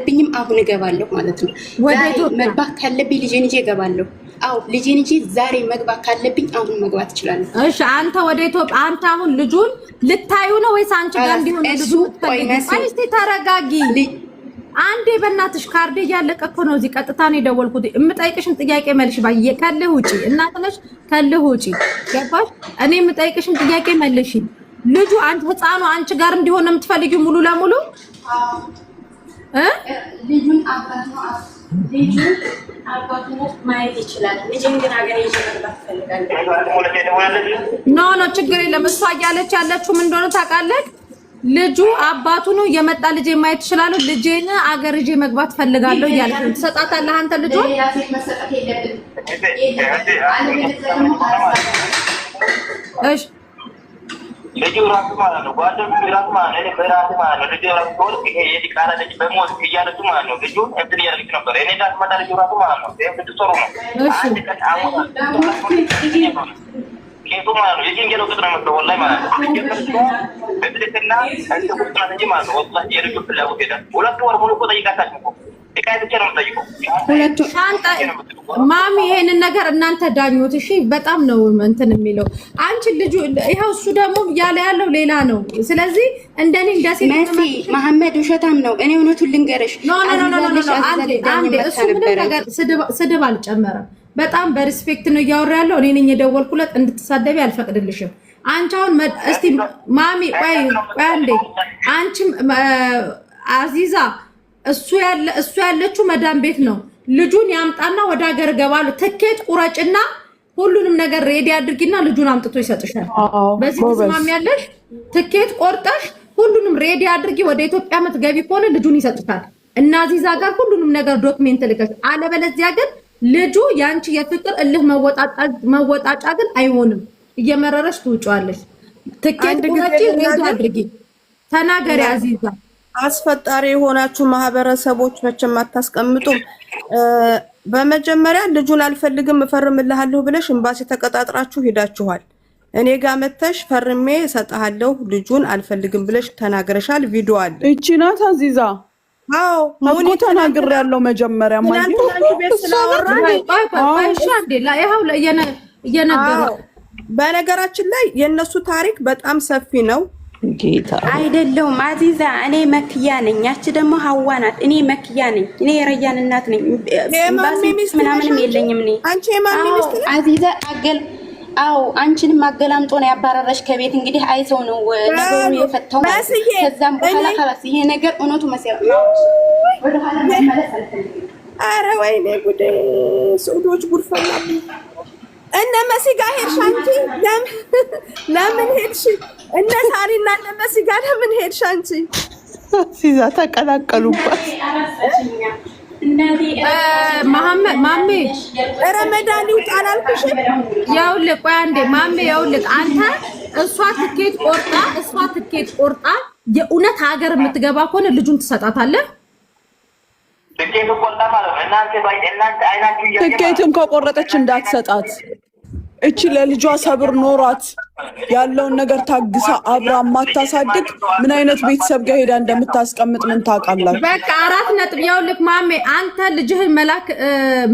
ብኝም አሁን እገባለሁ ማለት ነው። መግባት ካለብኝ ልጄን ይዤ እገባለሁ። አዎ ልጄን ይዤ ዛሬ መግባት ካለብኝ አሁን መግባት እችላለሁ። እሺ አንተ ወደ ኢትዮጵያ አንተ አሁን ልጁን ልታዩ ነው ወይስ አንቺ ጋር እንዲሆን ልጁ እስቲ ተረጋጊ። አንዴ በእናትሽ ካርዴ እያለቀ እኮ ነው። እዚህ ቀጥታ ነው የደወልኩት። የምጠይቅሽን ጥያቄ መልሽ። ባየ ከልህ ውጪ እናት ነሽ፣ ከልህ ውጪ ገባሽ? እኔ የምጠይቅሽን ጥያቄ መልሽ። ልጁ አንተ ህፃኑ አንቺ ጋር እንዲሆን ነው የምትፈልጊው ሙሉ ለሙሉ? ልጁን አባቱን ማየት ይችላል። ልጅን ግን ሀገር ይዤ መግባት እፈልጋለሁ። ኖ ችግር የለም። እሷ እያለች ያለችው ምን እንደሆነ ታውቃለህ? ልጁ አባቱ ነው የመጣ ልጅ ማየት ይችላል። ልጄን አገር ይዤ መግባት ፈልጋለሁ እያለች ነው። ትሰጣታለህ አንተ ልጁ? እሺ ልጁ ራሱ ማለት ነው ጓደኞቹ ራሱ ማለት ነው በራሱ ማለት ነው ልጁ ራሱ ወር ይሄ የዲቃላ ልጅ በሞት እያለች ማለት ነው ልጁ እንትን እያለች ነበር። እኔ ጋር መጣ ልጁ ራሱ ማለት ነው ስድስት ወሩ ነው። አንድ ቀን አሞታ ኬቱ ማለት ነው የጅንጀሮ ቁጥር ነው መጥቶ ወላሂ ማለት ነው በትክክልና እንትን ቁጥር ነው እንጂ ማለት ነው ወላሂ የልጁ ፍላጎት ሄዳል። ሁለት ወር ሙሉ እኮ ጠይቃታችሁ እኮ ማሚ ይሄንን ነገር እናንተ ዳኞት። እሺ በጣም ነው እንትን የሚለው አንቺ ልጁ ይሄው እሱ ደግሞ ያለ ያለው ሌላ ነው። ስለዚህ እንደኔ እንደዚህ መሐመድ ውሸታም ነው። እኔ እውነቱን ልንገርሽ አንዴ እሱ ምንም ነገር ስድብ አልጨመረም። በጣም በሪስፔክት ነው እያወራ ያለው። እኔ ነኝ የደወልኩለት። እንድትሳደቢ አልፈቅድልሽም። አንቺ አሁን እስቲ ማሚ ቆይ አንዴ አንቺ አዚዛ እሱ ያለችው መዳም ቤት ነው። ልጁን ያምጣና ወደ ሀገር ገባሉ። ትኬት ቁረጭና ሁሉንም ነገር ሬዲ አድርጊና ልጁን አምጥቶ ይሰጥሻል። በዚህ ትስማሚያለሽ? ትኬት ቆርጠሽ ሁሉንም ሬዲ አድርጊ። ወደ ኢትዮጵያ የምትገቢ ከሆነ ልጁን ይሰጥሻል። እና ዚዛ ጋር ሁሉንም ነገር ዶክሜንት ልከሽ፣ አለበለዚያ ግን ልጁ ያንቺ የፍቅር እልህ መወጣጫ ግን አይሆንም። እየመረረሽ ትውጫለሽ። ትኬት ቁረጪ፣ ሬዲ አድርጊ። ተናገሪ አዚዛ። አስፈጣሪ የሆናችሁ ማህበረሰቦች መቼም አታስቀምጡም። በመጀመሪያ ልጁን አልፈልግም እፈርምልሃለሁ ብለሽ ኤምባሲ ተቀጣጥራችሁ ሄዳችኋል። እኔ ጋር መተሽ ፈርሜ እሰጥሃለሁ ልጁን አልፈልግም ብለሽ ተናግረሻል። ቪዲዮ አለ። እቺ ናት አዚዛ። አዎ ሙሉ ተናግሬያለሁ። መጀመሪያ ማለት ነው በነገራችን ላይ የነሱ ታሪክ በጣም ሰፊ ነው። ጌታ አይደለሁም አዚዛ፣ እኔ መክያ ነኝ። ያቺ ደግሞ ሀዋ ናት። እኔ መክያ ነኝ። እኔ የረያን እናት ነኝ። ምናምንም የለኝም። እኔ አንቺ የማን ሚስት ነሽ አዚዛ? አዎ አንቺንም አገላምጦ ነው ያባረረሽ ከቤት። እንግዲህ አይተው ነው ነገሩ የፈታው። ከዛም በኋላ خلاص ይሄ ነገር እውነቱ መሰረት ነው። ወደ ኋላ መመለስ አልፈልግም። ኧረ ወይኔ ጉዴ! ሱዶች ጉድ ፈላብኝ። እነ መሲ ጋር ሄድሽ አንቺ? ለምን ሄድሽ? እነ ሳሪና እነ መሲ ጋር ለምን ሄድሽ አንቺ? ሲዛ ተቀላቀሉባት። መሐመድ ማሜ ረመዳን ይውጣ አላልኩሽም? ያውልህ ቆይ አንዴ ማሜ፣ ያውልህ አንተ እሷ ትኬት ቆርጣ የእውነት ሀገር የምትገባ ከሆነ ልጁን ትሰጣታለህ? ትኬቱን ከቆረጠች እንዳትሰጣት። እቺ ለልጇ ሰብር ኖሯት ያለውን ነገር ታግሳ አብራ ማታሳድግ ምን አይነት ቤተሰብ ጋር ሄዳ እንደምታስቀምጥ ምን ታውቃላችሁ? በቃ 4 ነጥብ። ያውልህ ማሜ አንተ ልጅህን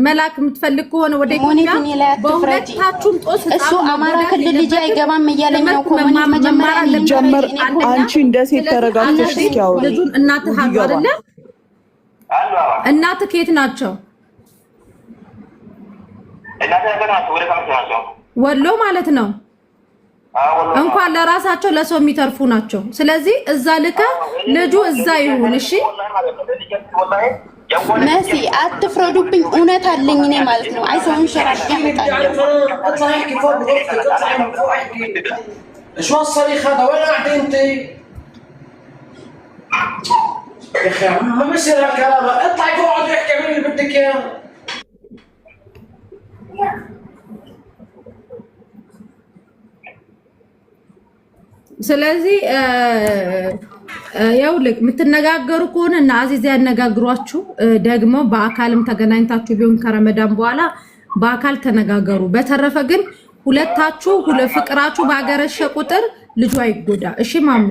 መላክ የምትፈልግ ከሆነ ወደ ኢትዮጵያ በሁለታችሁም ጦስ እሱ አማራ ክልል ልጅ አይገባም እያለኝ ነው። ኮሙኒ መጀመሪያ ጀመር። አንቺ እንደ ሴት ተረጋግተሽ እስኪያው ልጁን እናትህ አይደለ? እናትህ ከየት ናቸው? ወሎ ማለት ነው። እንኳን ለራሳቸው ለሰው የሚተርፉ ናቸው። ስለዚህ እዛ ልከ ልጁ እዛ ይሁን። እሺ መሲ አትፍረዱብኝ። እውነት አለኝ እኔ ማለት ነው። አይሰውን ሸራሽ ያመጣል። شو الصريخ هذا وين قاعد انت يا اخي؟ ما بصير هالكلام. اطلعي اقعدي احكي اعملي اللي بدك اياه. ስለዚህ ያውልክ የምትነጋገሩ ከሆነ እና አዚዛ ያነጋግሯችሁ። ደግሞ በአካልም ተገናኝታችሁ ቢሆን ከረመዳን በኋላ በአካል ተነጋገሩ። በተረፈ ግን ሁለታችሁ ፍቅራችሁ ባገረሸ ቁጥር ልጁ አይጎዳ። እሺ ማሜ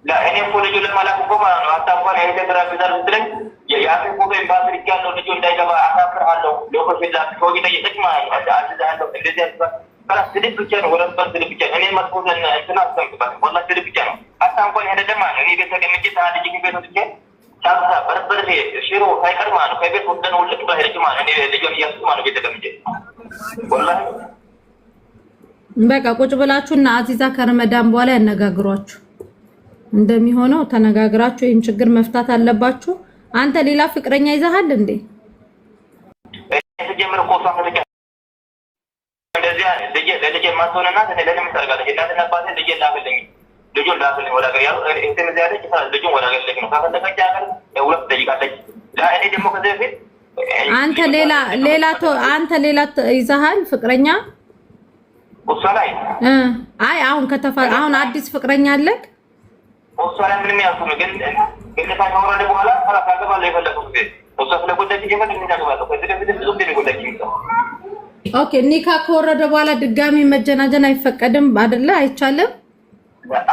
لا እኔ እኮ ልጁ ለማላክ እኮ ማለት ነው አጣቋን የሄደራ ቢዛር ስለኝ ያፊ ፎቶ ኢምባሲ ይያለው ልጁ እንዳይገባ አሳፍራለሁ ለኮፊላ ኮቪ ጠይቀኝ ማለት ነው አዛዛለው እንደዚህ ያስባ خلاص ስድብ ብቻ ነው ወረብ ስድብ ብቻ እኔ መስኮትን እንትና አስተምጥባት ወላሂ ስድብ ብቻ ነው አጣቋን ሄደ ደማ ነው እኔ ቤት ተቀምጬ ታዲያ ልጅ ቤት ወጥቼ ታብታ በርበሬ ሽሮ ሳይቀር ማለት ነው ከቤት ወጥተን ሁሉ ባሄደች ማለት እኔ ልጅን እያስኩ ማለት ቤት ተቀምጬ ወላሂ በቃ ቁጭ ብላችሁና አዚዛ ከረመዳን በኋላ ያነጋግሯችሁ እንደሚሆነው ተነጋግራችሁ ይሄን ችግር መፍታት አለባችሁ። አንተ ሌላ ፍቅረኛ ይዘሃል እንዴ? ተጀመረ ቆፋ ፈለቀ እንደዚህ ለልጅ ማጥቶና ለለም ታርጋለች እናትና አባቴ ልጅ ላፈልኝ ልጁን ላፈልኝ ወደ ሀገር ያው እንትን ያለች ልጁን ወደ ሀገር ልጅ ነው ካፈለቀች ሀገር ሁለት ደቂቃለች ለእኔ ደግሞ ከዚህ በፊት አንተ ሌላ ይዘሃል ፍቅረኛ ወሰላይ አሁን አሁን አዲስ ፍቅረኛ አለክ? ወሰላይ ምንም ያልኩ ግን ከታች ወረደ በኋላ ፈራካ ገባለ የፈለኩት ግን ወሰለ ጉዳይ ይጀምር ምን ያገባለው ከዚህ በፊት ብዙ ጊዜ ጉዳይ ይመጣ ኦኬ ኒካ ከወረደ በኋላ ድጋሚ መጀናጀን አይፈቀድም አይደለ? አይቻልም።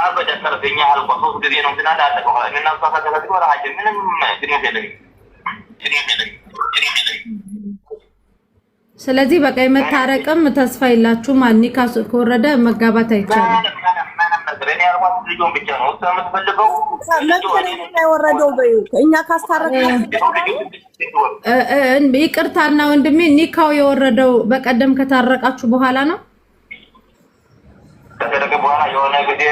አበደ ተርገኛ አልቆ ሶስት ጊዜ ነው ግን አላጠቀው እና ተፋታታ ወራጅ ምንም ግንኙነት የለም። ስለዚህ በቃ የመታረቅም ተስፋ የላችሁም። ኒካ ከወረደ መጋባት አይቻልም። እኔ አርባት ልጆን ብቻ ነው የምትፈልገው ወረደው በዩ እኛ ካስታረቅን ይቅርታና ወንድሜ ኒካው የወረደው በቀደም ከታረቃችሁ በኋላ ነው። ከተደረገ በኋላ የሆነ ጊዜ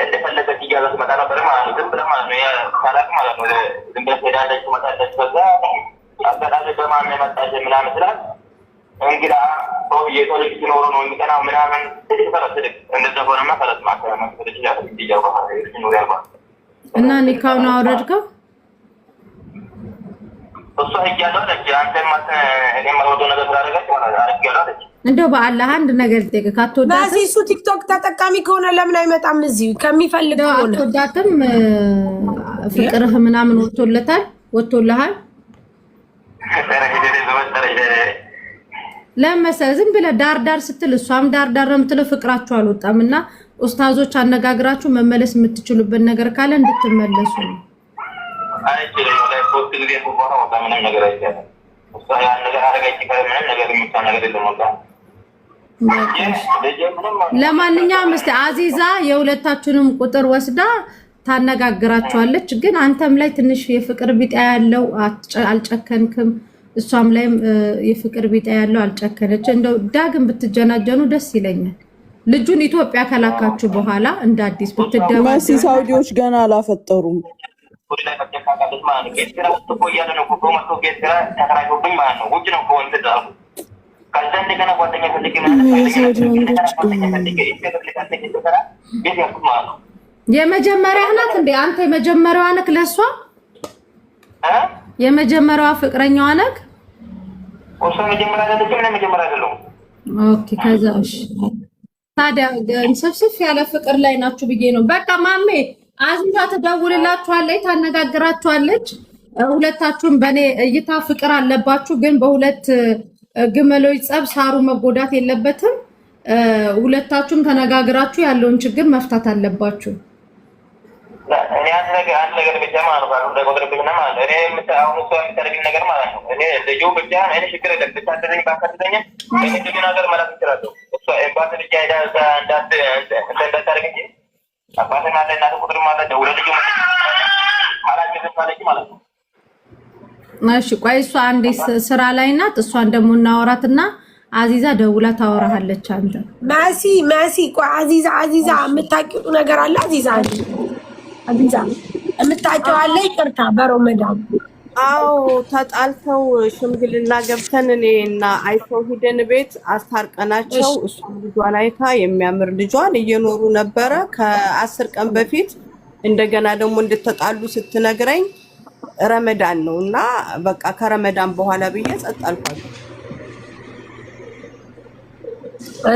እንደፈለገች እያለች መጣ ነበር ማለት ነው። ዝም ብለህ ማለት ነው ያሳላቅ ማለት ነው። ዝም ብለህ ሄዳለች መጣለች ከዛ አጋጣሚ በማን የመጣች ምናምን ስላት እንግዳ ሰው የቶሎጂ ሲኖሩ ነው የሚቀናው ምናምን ተፈረሰልክ እንደዛ ሆነማ ፈረስ ማከራማ ተደረጃ ይያው ባህር ይኖር ያልባ እና ኒካውን አወረድከው እሷ ይያለው ለጂ አንተ ማለት እኔ ማለት ነገር ስላደረገች ማለት አረጋለሁ አለች። እንደው በአላህ አንድ ነገር ልጠይቅህ ካትወዳት በዚህ እሱ ቲክቶክ ተጠቃሚ ከሆነ ለምን አይመጣም? እዚህ ከሚፈልገው ሆነ አትወዳትም ፍቅርህ ምናምን ወጥቶልሃል ለምሳሌ ዝም ብለህ ዳር ስትል እሷም ዳር የምትለው ፍቅራችሁ አልወጣምና ኡስታዞች አነጋግራችሁ መመለስ የምትችሉበት ነገር ካለ እንድትመለሱ ነው። አይችልም ላይ ፖስት ጊዜ ተቆራ ወጣ ምንም ነገር አይቻልም። እሷ ያን ነገር አረጋች ምንም ነገር የሚታ ነገር የለም ወጣ። ለማንኛውም እስቲ አዚዛ የሁለታችሁንም ቁጥር ወስዳ ታነጋግራችኋለች። ግን አንተም ላይ ትንሽ የፍቅር ቢጣ ያለው አልጨከንክም፣ እሷም ላይም የፍቅር ቢጣ ያለው አልጨከነች። እንደው ዳግም ብትጀናጀኑ ደስ ይለኛል። ልጁን ኢትዮጵያ ከላካችሁ በኋላ እንደ አዲስ ብትደባ መሲ ሳውዲዎች ገና አላፈጠሩም። የመጀመሪያው ናት እንዴ? አንተ የመጀመሪያዋ ነክ ለሷ የመጀመሪያዋ ፍቅረኛዋ ነክ? ኦኬ ከዛሽ ታዲያ ሰብስብ ያለ ፍቅር ላይ ናችሁ ብዬ ነው። በቃ ማሜ አዚዛ ትደውልላችኋለች፣ ታነጋግራችኋለች። ሁለታችሁም በኔ እይታ ፍቅር አለባችሁ፣ ግን በሁለት ግመሎች ጸብ ሳሩ መጎዳት የለበትም። ሁለታችሁም ተነጋግራችሁ ያለውን ችግር መፍታት አለባችሁ። እኔ አንድ ነገር ብቻ ማለት ነው እንደቆጥረብኝና ማለት እኔ አሁን እሷ የምታደርገኝ ነገር ማለት ነው እኔ ልጁ ብቻ እኔ ችግር የለም ብታደርገኝ ባካትተኛ እኔ ልጁ ነገር ማለት እችላለሁ። እሷ ኤምባሲ ብቻ ሄዳ እንዳታደርግ እንጂ አባቴ ማለት እናት ቁጥር ማለት ነው ለልጁ ማለት ማለት ማለት ነው። እሺ ቆይ እሷ አንዴ ስራ ላይ ናት። እሷን ደግሞ እናወራትና አዚዛ ደውላ ታወራሃለች። አንተ መሲ ቆይ አዚዛ የምታውቂው ነገር አለ? አዚዛ የምታውቂው አለ? ይቅርታ በረመዳን አዎ ተጣልተው ሽምግልና ገብተን እኔና አይተው ሂደን ቤት አስታርቀናቸው እሱ ልጇን አይታ የሚያምር ልጇን እየኖሩ ነበረ። ከ10 ቀን በፊት እንደገና ደግሞ እንድትጣሉ ስትነግረኝ ረመዳን ነውና በቃ ከረመዳን በኋላ ብዬ ጸጥ አልኳት።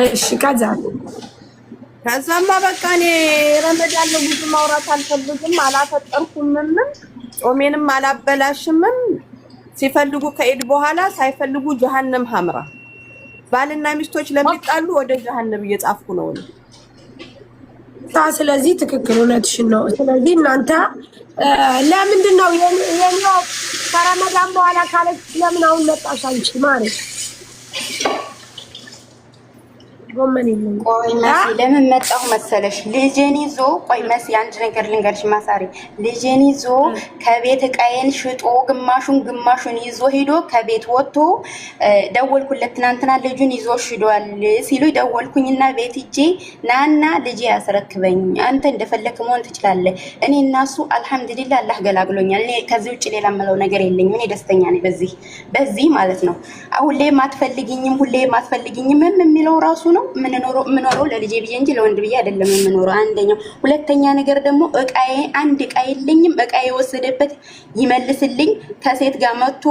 እሺ ከዛማ በቃ እኔ ረመዳን ነው ብዙ ማውራት አልፈልግም፣ አላፈጠርኩምም፣ ጾሜንም አላበላሽምም። ሲፈልጉ ከኢድ በኋላ ሳይፈልጉ ጀሃነም ሐምራ ባልና ሚስቶች ለሚጣሉ ወደ ጀሃነም እየጻፍኩ ነው። ስለዚህ ትክክል እውነትሽን ነው። ስለዚህ እናንተ ለምንድን ነው የኔው ከረመዳን በኋላ ካለች ለምን አሁን መጣሽ አንቺ ማለት ጎመን የለም። ቆይ መሲ ለምን መጣሁ መሰለሽ? ልጄን ይዞ ቆይ መሲ አንድ ነገር ልንገርሽ ማሳሪ፣ ልጄን ይዞ ከቤት እቃዬን ሽጦ ግማሹን ይዞ ሄዶ ከቤት ወጥቶ ደወልኩለት። ትናንትና ልጁን ይዞ ሽዷል ሲሉ ደወልኩኝና ቤት ሂጄ ናና ልጄ ያስረክበኝ አንተ እንደፈለክ መሆን ትችላለህ። እኔ እና እሱ አልሐምዱሊላህ አላህ ገላግሎኛል። እኔ ከዚህ ውጭ ሌላ የምለው ነገር የለኝም። እኔ ደስተኛ ነኝ በዚህ ማለት ነው። አሁን ላይ ማትፈልጊኝም የሚለው ራሱ ነው። ምኖረው ለልጄ ብዬ እንጂ ለወንድ ብዬ አይደለም የምኖረው። አንደኛው። ሁለተኛ ነገር ደግሞ አንድ እቃ የለኝም። እቃ የወሰደበት ይመልስልኝ። ከሴት ጋር መጥቶ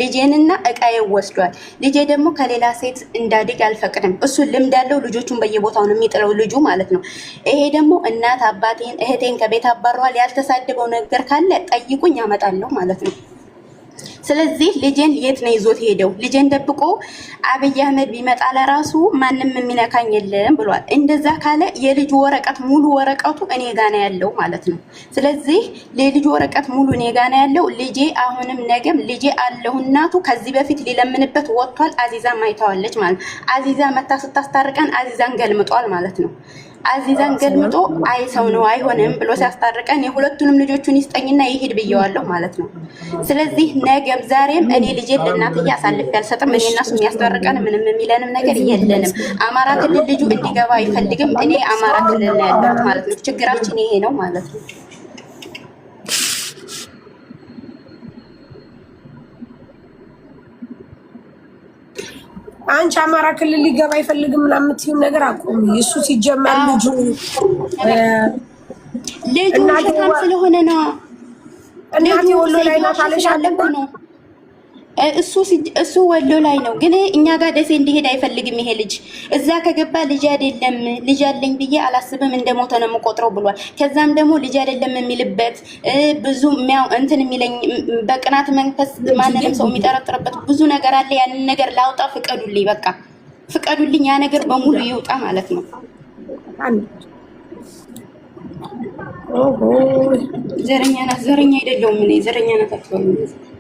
ልጄንና እቃዬ ወስዷል። ልጄ ደግሞ ከሌላ ሴት እንዳድግ አልፈቅድም። እሱ ልምድ ያለው ልጆቹን በየቦታው ነው የሚጥለው ልጁ ማለት ነው። ይሄ ደግሞ እናት አባቴን እህቴን ከቤት አባረዋል። ያልተሳደበው ነገር ካለ ጠይቁኝ አመጣለሁ ማለት ነው። ስለዚህ ልጄን የት ነው ይዞት ሄደው? ልጄን ደብቆ አብይ አህመድ ቢመጣ ለራሱ ማንም የሚነካኝ የለም ብሏል። እንደዛ ካለ የልጁ ወረቀት ሙሉ ወረቀቱ እኔ ጋ ነው ያለው ማለት ነው። ስለዚህ የልጁ ወረቀት ሙሉ እኔ ጋ ነው ያለው። ልጄ አሁንም ነገም ልጄ አለሁ። እናቱ ከዚህ በፊት ሊለምንበት ወጥቷል። አዚዛ ማይታዋለች ማለት አዚዛ መታ ስታስታርቀን አዚዛን ገልምጧል ማለት ነው። አዚዛን ገልምጦ አይ ሰው ነው አይሆንም ብሎ ሲያስታርቀን የሁለቱንም ልጆቹን ይስጠኝና ይሄድ ብየዋለሁ ማለት ነው። ስለዚህ ነገም ዛሬም እኔ ልጄን ለእናትዬ አሳልፌ አልሰጥም። እኔ እና እሱ የሚያስታርቀን ምንም የሚለንም ነገር የለንም። አማራ ክልል ልጁ እንዲገባ አይፈልግም። እኔ አማራ ክልል ነው ያለሁት ማለት ነው። ችግራችን ይሄ ነው ማለት ነው። አንቺ አማራ ክልል ሊገባ አይፈልግም ምናምን የምትይው ነገር አቆሚ። እሱ ሲጀመር ልጁ በጣም ስለሆነ ነው። እናቴ ወሎ ላይ ነው ታለሽ አለበት ነው እሱ ወሎ ላይ ነው፣ ግን እኛ ጋር ደሴ እንዲሄድ አይፈልግም። ይሄ ልጅ እዛ ከገባ ልጅ አይደለም ልጅ አለኝ ብዬ አላስብም እንደሞተ ነው የምቆጥረው ብሏል። ከዛም ደግሞ ልጅ አይደለም የሚልበት ብዙ እንትን የሚለኝ በቅናት መንፈስ ማንንም ሰው የሚጠረጥርበት ብዙ ነገር አለ። ያንን ነገር ላውጣ ፍቀዱልኝ፣ በቃ ፍቀዱልኝ፣ ያ ነገር በሙሉ ይውጣ ማለት ነው። ዘረኛ አይደለሁም እኔ ዘረኛ ናት አትበሉ።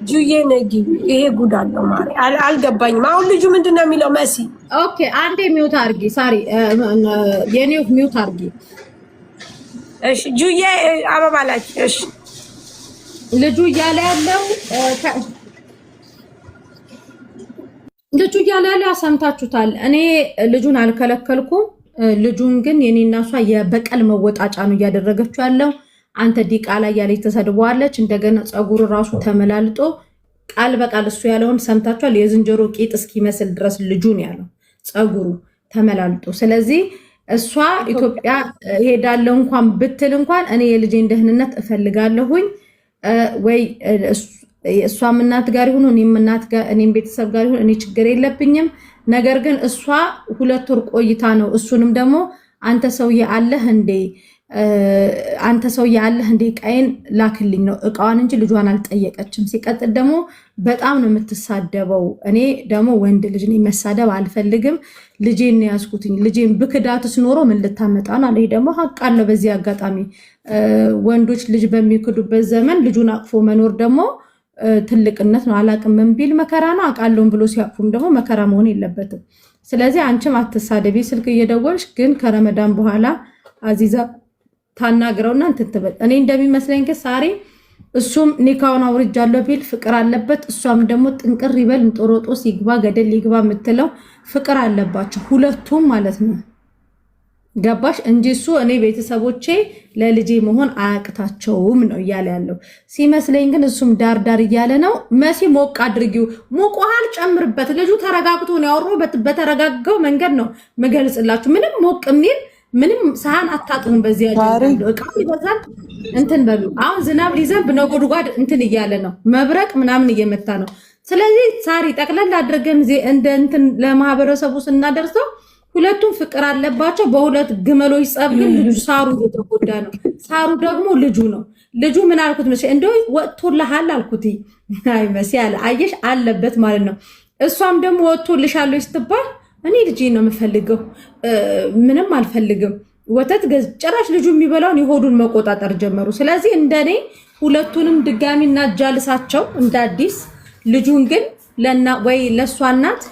ጁዬ ነጊ ይሄ ጉድ አለው ማሪ አልገባኝም። አሁን ልጁ ምንድነው የሚለው መሲ? ኦኬ አንዴ ሚውት አርጊ። ሳሪ የኔው ሚውት አርጊ። እሺ ጁዬ አበባ ላይ እሺ ልጁ እያለ ያለው ሰምታችሁታል። እኔ ልጁን አልከለከልኩም። ልጁን ግን የኔና እሷ የበቀል መወጣጫ ነው እያደረገችው ያለው። አንተ ዲቃላ እያለች ተሰድበዋለች። እንደገና ጸጉሩ ራሱ ተመላልጦ ቃል በቃል እሱ ያለውን ሰምታችኋል። የዝንጀሮ ቂጥ እስኪመስል ድረስ ልጁን ያለው ጸጉሩ ተመላልጦ። ስለዚህ እሷ ኢትዮጵያ ሄዳለሁ እንኳን ብትል እንኳን እኔ የልጄን ደህንነት እፈልጋለሁኝ ወይ እሷም እናት ጋር ይሁን እኔም ቤተሰብ ጋር ይሁን እኔ ችግር የለብኝም። ነገር ግን እሷ 2 ወር ቆይታ ነው። እሱንም ደግሞ አንተ ሰውዬ አለህ እንዴ ቀይን ላክልኝ ነው እቃዋን እንጂ ልጇን አልጠየቀችም። ሲቀጥል ደግሞ በጣም ነው የምትሳደበው። እኔ ደግሞ ወንድ ልጅ ነኝ መሳደብ አልፈልግም። ልጄን ነው ያዝኩትኝ። ልጄን ብክዳትስ ኖሮ ምን ልታመጣ ነው? ይሄ ደግሞ ሀቅ አለው። በዚህ አጋጣሚ ወንዶች ልጅ በሚክዱበት ዘመን ልጁን አቅፎ መኖር ደግሞ ትልቅነት ነው። አላቅም ምን ቢል መከራ ነው። አውቃለሁም ብሎ ሲያቅፉም ደግሞ መከራ መሆን የለበትም። ስለዚህ አንቺም አትሳደቢ። ስልክ እየደወልሽ ግን ከረመዳን በኋላ አዚዛ ታናግረውና እንትን ትበል። እኔ እንደሚመስለኝ ግን ሳሪ እሱም ኒካውን አውርጃለሁ ቢል ፍቅር አለበት። እሷም ደግሞ ጥንቅር ይበል እንጦሮጦስ ይግባ ገደል ይግባ የምትለው ፍቅር አለባቸው ሁለቱም ማለት ነው። ገባሽ እንጂ እሱ እኔ ቤተሰቦቼ ለልጄ መሆን አያቅታቸውም ነው እያለ ያለው ሲመስለኝ። ግን እሱም ዳርዳር እያለ ነው። መሲ ሞቅ አድርጊው፣ ሞቅ ውሃ ጨምርበት። ልጁ ተረጋግቶ ነው ያወራው። በተረጋጋው መንገድ ነው ምገልጽላችሁ። ምንም ሞቅ የሚል ምንም ሳህን አታጥሙ። በዚህ ያለው እቃ ይበዛል። እንትን በሉ። አሁን ዝናብ ሊዘንብ ነው፣ ጉድጓድ እንትን እያለ ነው፣ መብረቅ ምናምን እየመታ ነው። ስለዚህ ሳሪ ጠቅለል አድርገን እንደ እንትን ለማህበረሰቡ ስናደርሰው ሁለቱም ፍቅር አለባቸው። በሁለት ግመሎች ጸብ ግን ልጁ ሳሩ እየተጎዳ ነው። ሳሩ ደግሞ ልጁ ነው። ልጁ ምን አልኩት መሰለኝ እንደው ወጥቶልሃል አልኩት። አይ መሲ አለ አየሽ አለበት ማለት ነው። እሷም ደግሞ ወጥቶልሻል ስትባል እኔ ልጄ ነው የምፈልገው ምንም አልፈልግም ወተት ጭራሽ ልጁ የሚበላውን የሆዱን መቆጣጠር ጀመሩ። ስለዚህ እንደኔ ሁለቱንም ድጋሚ እናጃልሳቸው እንደ አዲስ። ልጁን ግን ወይ ለሷ እናት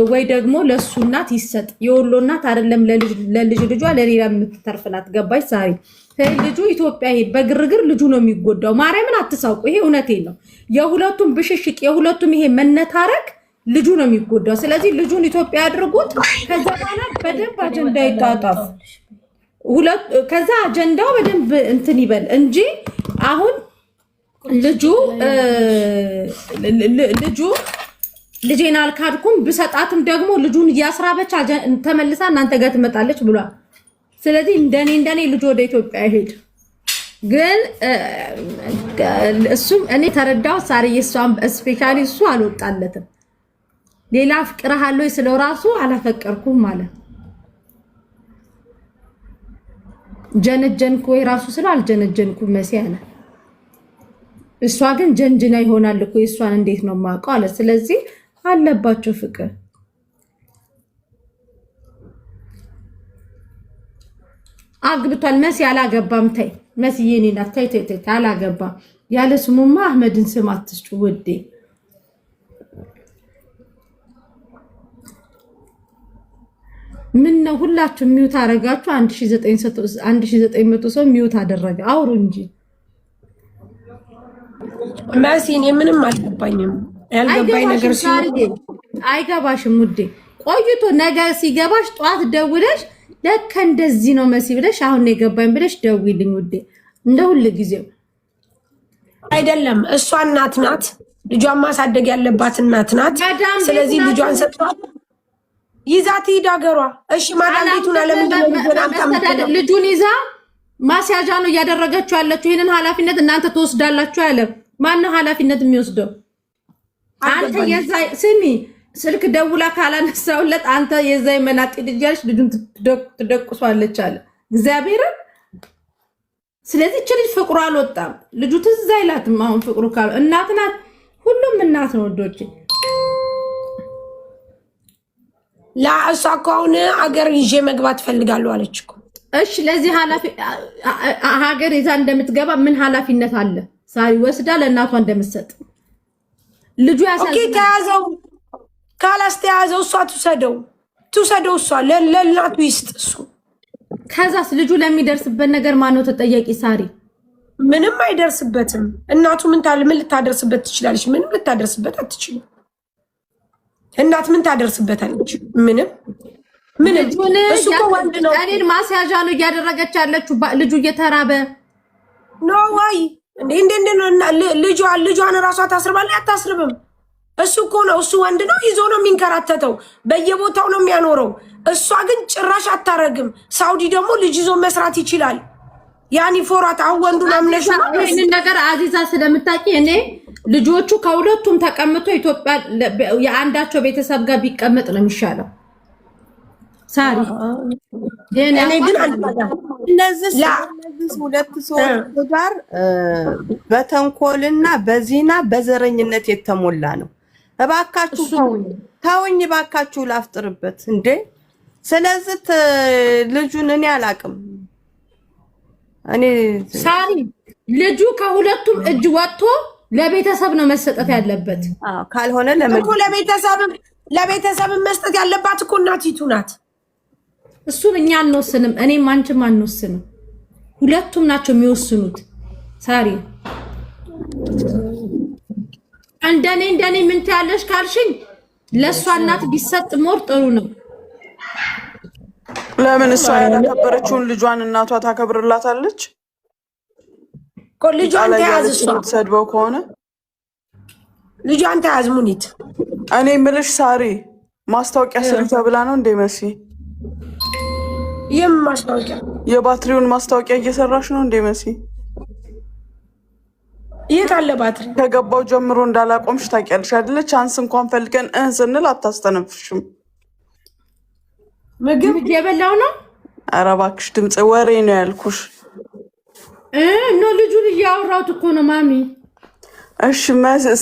ወይ ደግሞ ለሱ እናት ይሰጥ። የወሎ እናት አይደለም ለልጅ ልጇ ለሌላ የምትተርፍናት። ገባሽ ሳሪ? ልጁ ኢትዮጵያ ሄድ በግርግር ልጁ ነው የሚጎዳው። ማርያምን አትሳውቁ። ይሄ እውነቴን ነው። የሁለቱም ብሽሽቅ የሁለቱም ይሄ መነታረክ ልጁ ነው የሚጎዳው። ስለዚህ ልጁን ኢትዮጵያ ያድርጉት። ከዛ በኋላ በደንብ አጀንዳ ይጣጣፍ። ከዛ አጀንዳው በደንብ እንትን ይበል እንጂ አሁን ልጄን አልካድኩም ብሰጣትም ደግሞ ልጁን እያስራበች ተመልሳ እናንተ ጋር ትመጣለች ብሏል። ስለዚህ እንደኔ ልጁ ወደ ኢትዮጵያ ይሄድ። ግን እሱም እኔ ተረዳው ሳሪ እሷም ስፔሻሊ እሱ አልወጣለትም። ሌላ ፍቅርሃለሁ ስለው ራሱ አላፈቀርኩም ማለት ጀነጀንኩ ወይ ራሱ ስለ አልጀነጀንኩም መሲያና እሷ ግን ጀንጅና ይሆናል እኮ እሷን እንዴት ነው ማውቀው አለ። ስለዚህ አለባቸው ፍቅር አግብቷል። መሲ አላገባም። ታይ መሲ የኔ ናት። ታይ አላገባም። ያለ ስሙማ አህመድን ስም አትስጩ ውዴ። ምን ነው ሁላችሁ ሚውት አረጋችሁ? 1900 ሰው ሚውት አደረገ። አውሩ እንጂ መሲን የምንም አልገባኝም። ያልገባኝ ነገር አይገባሽም ውዴ። ቆይቶ ነገር ሲገባሽ ጧት ደውለሽ ለካ እንደዚህ ነው መሲ ብለሽ አሁን ነው የገባኝ ብለሽ ደውይልኝ ውዴ። እንደ ሁሉ ጊዜው አይደለም። እሷ እናት ናት፣ ልጇን ማሳደግ ያለባት እናት ናት። ስለዚህ ልጇን ሰጥቷት ይዛት ሂድ አገሯ። እሺ ማዳምጡና ለምንድን ነው ልጁን ይዛ ማስያዣ ነው እያደረገችው ያለችው? ይሄንን ኃላፊነት እናንተ ትወስዳላችሁ ያለ ማነው ኃላፊነት የሚወስደው? አንተ የዛይ ስሚ ስልክ ደውላ ካላነሳውለት አንተ የዛይ መናጢ ልጅ ያልሽ ልጁን ትደቁሷለች አለ እግዚአብሔር። ስለዚህ እቺ ልጅ ፍቅሩ አልወጣም። ልጁ ትዝ አይላትም። አሁን ፍቅሩ ካል እናት ናት። ሁሉም እናት ነው ወዶች። እሷ እኮ አሁን አገር ይዤ መግባት ፈልጋለሁ አለች እኮ። እሺ ለዚህ ሀገር ይዛ እንደምትገባ ምን ኃላፊነት አለ? ሳሪ ወስዳ ለእናቷ እንደምትሰጥ ልጁ ኦኬ ተያዘው። ካላስተያዘው እሷ ትውሰደው እሷ ለእናቱ ይስጥ እሱ። ከዛስ ልጁ ለሚደርስበት ነገር ማነው ተጠያቂ? ሳሪ ምንም አይደርስበትም። እናቱ ምን ልታደርስበት ትችላለች? ምንም ልታደርስበት አትችልም። እናት ምን ታደርስበታለች? ምንም እሱ እኮ ወንድ ነው። እኔን ማስያዣ ነው እያደረገች ያለችው። ልጁ እየተራበ ኖ ወይ እንዴ ነው ልጇን እራሷ ታስርባለች? አታስርብም። እሱ እኮ ነው፣ እሱ ወንድ ነው። ይዞ ነው የሚንከራተተው፣ በየቦታው ነው የሚያኖረው። እሷ ግን ጭራሽ አታረግም። ሳውዲ ደግሞ ልጅ ይዞ መስራት ይችላል። ያኒ ፎራት አሁን ወንዱን አምነሽ ይሄንን ነገር አዚዛ ስለምታቂ እኔ ልጆቹ ከሁለቱም ተቀምጦ ኢትዮጵያ የአንዳቸው ቤተሰብ ጋር ቢቀመጥ ነው የሚሻለው። ሳሪ እኔ ግን እነዚህ ሁለት ሰዎች ጋር በተንኮልና በዚና በዘረኝነት የተሞላ ነው። እባካችሁ ታውኝ እባካችሁ ላፍጥርበት እንዴ። ስለዚህ ልጁን እኔ አላቅም። እኔ ሳሪ ልጁ ከሁለቱም እጅ ወጥቶ ለቤተሰብ ነው መሰጠት ያለበት። ካልሆነ ለቤተሰብ መስጠት ያለባት እኮ እናቲቱ ናት። እሱን እኛ አንወስንም፣ እኔም አንቺም አንወስንም። ሁለቱም ናቸው የሚወስኑት። ሳሪ እንደኔ ምን ትያለሽ ካልሽኝ ለሷ እናት ቢሰጥ ሞር ጥሩ ነው። ለምን እሷ ያላከበረችውን ልጇን እናቷ ታከብርላታለች? ልጇን ተያዝ፣ እሷ ተሰድበው ከሆነ ልጇን ተያዝ። ሙኒት እኔ የምልሽ ሳሪ ማስታወቂያ ስሪ ተብላ ነው እንደ መሲ ማስታወቂያ የባትሪውን ማስታወቂያ እየሰራሽ ነው እንደ መሲ? የት አለ ባትሪ? ከገባው ጀምሮ እንዳላቆምሽ ታውቂያለሽ አይደለ? ቻንስ እንኳን ፈልገን ስንል አታስተነፍሽም። ምግብ እየበላው ነው። ኧረ እባክሽ ድምፅ ወሬ ነው ያልኩሽ። ኖ ልጁን እያወራሁት እኮ ነው ማሚ። እሺ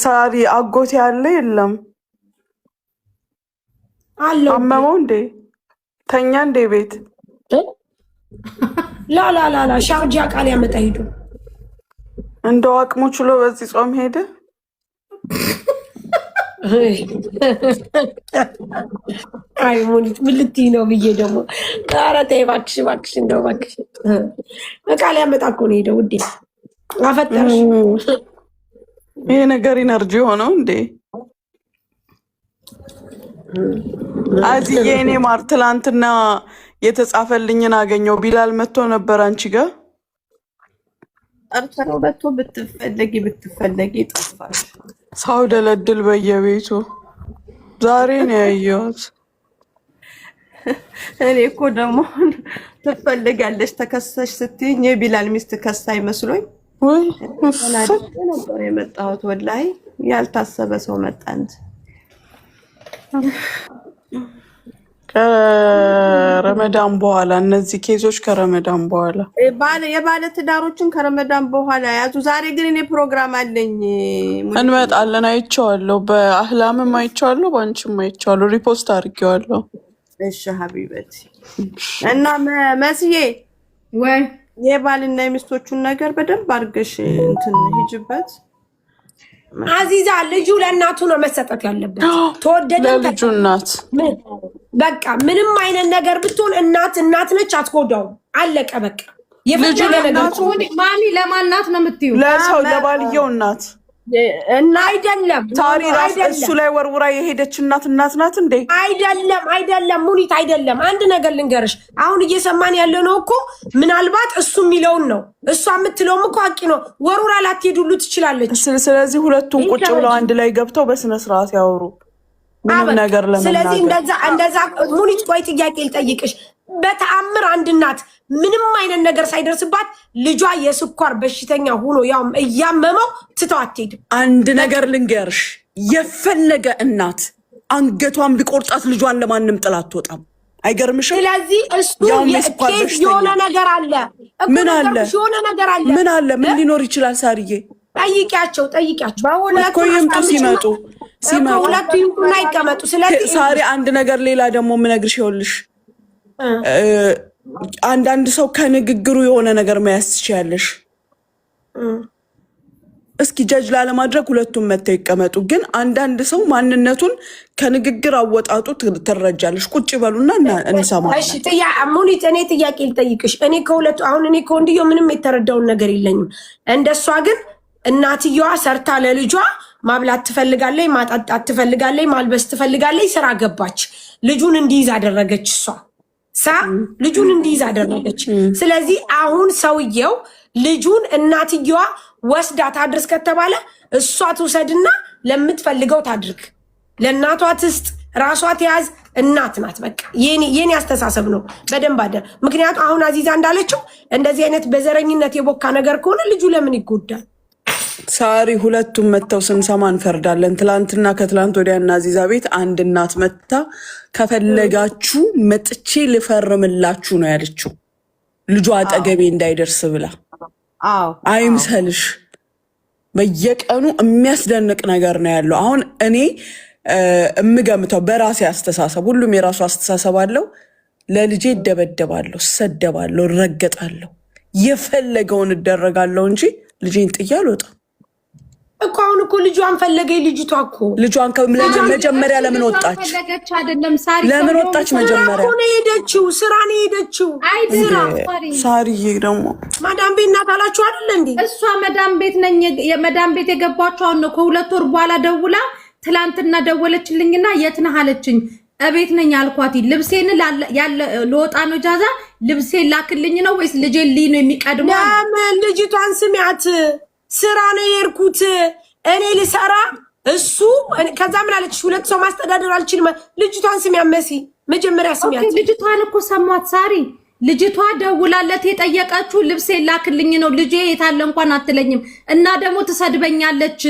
ሳሪ አጎቴ ያለ የለም አለው። አመመው እንዴ? ተኛ እንዴ ቤት? ላ ሻርጃ ቃል ያመጣ ሄዱ እንደው አቅሙ ችሎ በዚህ ጾም ሄደ። አይ ሙኒት ምልቲ ነው ብዬ ደግሞ ኧረ ተይ እባክሽ እንደው እባክሽ ቃል ያመጣ እኮ ነው ሄደው ውዴ አፈጠርሽ። ይሄ ነገር ኢነርጂ ሆነው እንዴ? አዚዬ እኔ ማር ትላንትና የተጻፈልኝን አገኘው። ቢላል መጥቶ ነበር አንቺ ጋር አርተው በቶ ብትፈለጊ ጠፋሽ። ሰው ደለድል በየቤቱ ዛሬ ነው ያየሁት። እኔ እኮ ደግሞ ትፈልጋለሽ ተከሰሽ ስትይኝ የቢላል ሚስት ከሳይ መስሎኝ ወይ ነበር የመጣሁት። ወላሂ ያልታሰበ ሰው መጣ እንጂ ከረመዳን በኋላ እነዚህ ኬዞች ከረመዳን በኋላ የባለ ትዳሮችን ከረመዳን በኋላ ያዙ። ዛሬ ግን እኔ ፕሮግራም አለኝ እንመጣለን። አይቼዋለሁ፣ በአህላምም አይቼዋለሁ፣ በአንቺም አይቼዋለሁ። ሪፖስት አድርጌዋለሁ። እሺ ሀቢበቲ እና መስዬ ወይ የባልና የሚስቶቹን ነገር በደንብ አድርገሽ እንትን ሂጅበት። አዚዛ ልጁ ለእናቱ ነው መሰጠት ያለበት። ተወደደ ለልጁ እናት በቃ ምንም አይነት ነገር ብትሆን እናት ነች፣ አትጎዳው። አለቀ በቃ። ልጁ ለእናቱ ማሚ ለማናት ነው የምትይው? ለሰው ለባልየው እናት እና አይደለም ታሪ ራስ እሱ ላይ ወርውራ የሄደች እናት ናት እንዴ? አይደለም ሙኒት አይደለም። አንድ ነገር ልንገርሽ፣ አሁን እየሰማን ያለ ነው እኮ ምናልባት እሱ የሚለውን ነው፣ እሷ የምትለውም እኮ አቂ ነው። ወርውራ ላትሄድ ሁሉ ትችላለች። ስለዚህ ሁለቱም ቁጭ ብለው አንድ ላይ ገብተው በስነ ስርዓት ያወሩ ምንም ነገር ለመናገር። ስለዚህ እንደዛ ሙኒት ቆይ ጥያቄ ልጠይቅሽ። በተአምር አንድ እናት ምንም አይነት ነገር ሳይደርስባት ልጇ የስኳር በሽተኛ ሆኖ ያው እያመመው ትተው አትሄድም። አንድ ነገር ልንገርሽ፣ የፈለገ እናት አንገቷን ቢቆርጣት ልጇን ለማንም ጥላ አትወጣም። አይገርምሽም? ስለዚህ እሱ የሆነ ነገር አለ። ምን አለ? የሆነ ነገር አለ። ምን ሊኖር ይችላል? ሳርዬ ጠይቂያቸው። እኮ ይምጡ፣ ሲመጡ ሁለቱ ይምጡና ይቀመጡ። ስለዚህ ሳሪ አንድ ነገር ሌላ ደግሞ የምነግርሽ ይኸውልሽ፣ አንዳንድ ሰው ከንግግሩ የሆነ ነገር መያዝ ትችያለሽ። እስኪ ጀጅ ላለማድረግ ሁለቱም መተው ይቀመጡ። ግን አንዳንድ ሰው ማንነቱን ከንግግር አወጣጡ ትረጃለሽ። ቁጭ በሉና እንሰማለን። እሺ ሙኒት፣ እኔ ጥያቄ ልጠይቅሽ። እኔ ከሁለቱ አሁን እኔ ከወንድየው ምንም የተረዳውን ነገር የለኝም። እንደሷ ግን እናትየዋ ሰርታ ለልጇ ማብላት ትፈልጋለች፣ ማጣጣት ትፈልጋለች፣ ማልበስ ትፈልጋለች። ስራ ገባች፣ ልጁን እንዲይዝ አደረገች። ልጁን እንዲይዝ አደረገች። ስለዚህ አሁን ሰውየው ልጁን እናትየዋ ወስዳ ታድርስ ከተባለ እሷ ትውሰድና ለምትፈልገው ታድርግ። ለእናቷ ትስጥ፣ ራሷ ትያዝ። እናት ናት። በቃ የኔ አስተሳሰብ ነው። በደንብ አደር። ምክንያቱም አሁን አዚዛ እንዳለችው እንደዚህ አይነት በዘረኝነት የቦካ ነገር ከሆነ ልጁ ለምን ይጎዳል? ሳሪ ሁለቱም መተው ስንሰማ እንፈርዳለን። ትላንትና ከትላንት ወዲያ እና አዚዛ ቤት አንድ እናት መታ ከፈለጋችሁ መጥቼ ልፈርምላችሁ ነው ያለችው፣ ልጇ አጠገቤ እንዳይደርስ ብላ። አይምሰልሽ፣ በየቀኑ የሚያስደንቅ ነገር ነው ያለው። አሁን እኔ እምገምተው በራሴ አስተሳሰብ፣ ሁሉም የራሱ አስተሳሰብ አለው። ለልጄ እደበደባለሁ፣ እሰደባለሁ፣ እረገጣለሁ፣ የፈለገውን እደረጋለሁ እንጂ ልጄን ጥዬ አልወጣም እኮ። አሁን እኮ ልጇን ፈለገኝ። ልጅቷ እኮ ልጇን መጀመሪያ ለምን ወጣች? ለምን ወጣች? መጀመሪያ ሄደችው፣ ስራ ነው ሄደችው። ሳሪዬ ደግሞ ማዳም ቤት ናት አላችሁ አይደል እንዴ? እሷ መዳም ቤት ነኝ። የመዳም ቤት የገባችው አሁን ነው። ከ2 ወር በኋላ ደውላ ትላንትና ደወለችልኝና የት ነህ አለችኝ። እቤት ነኝ አልኳት። ልብሴን ለወጣ ነው ጃዛ፣ ልብሴን ላክልኝ ነው ወይስ ልጄን ልይ ነው የሚቀድመው? ልጅቷን ስሚያት፣ ስራ ነው የሄድኩት እኔ ልሰራ። እሱ ከዛ ምን አለች? 2 ሰው ማስተዳደር አልችልም። ልጅቷን ስሚያት መሲ፣ መጀመሪያ ስሚያት። ልጅቷን እኮ ሰማት ሳሪ። ልጅቷ ደውላለት የጠየቀችው ልብሴን ላክልኝ ነው። ልጄ የታለ እንኳን አትለኝም። እና ደግሞ ትሰድበኛለች።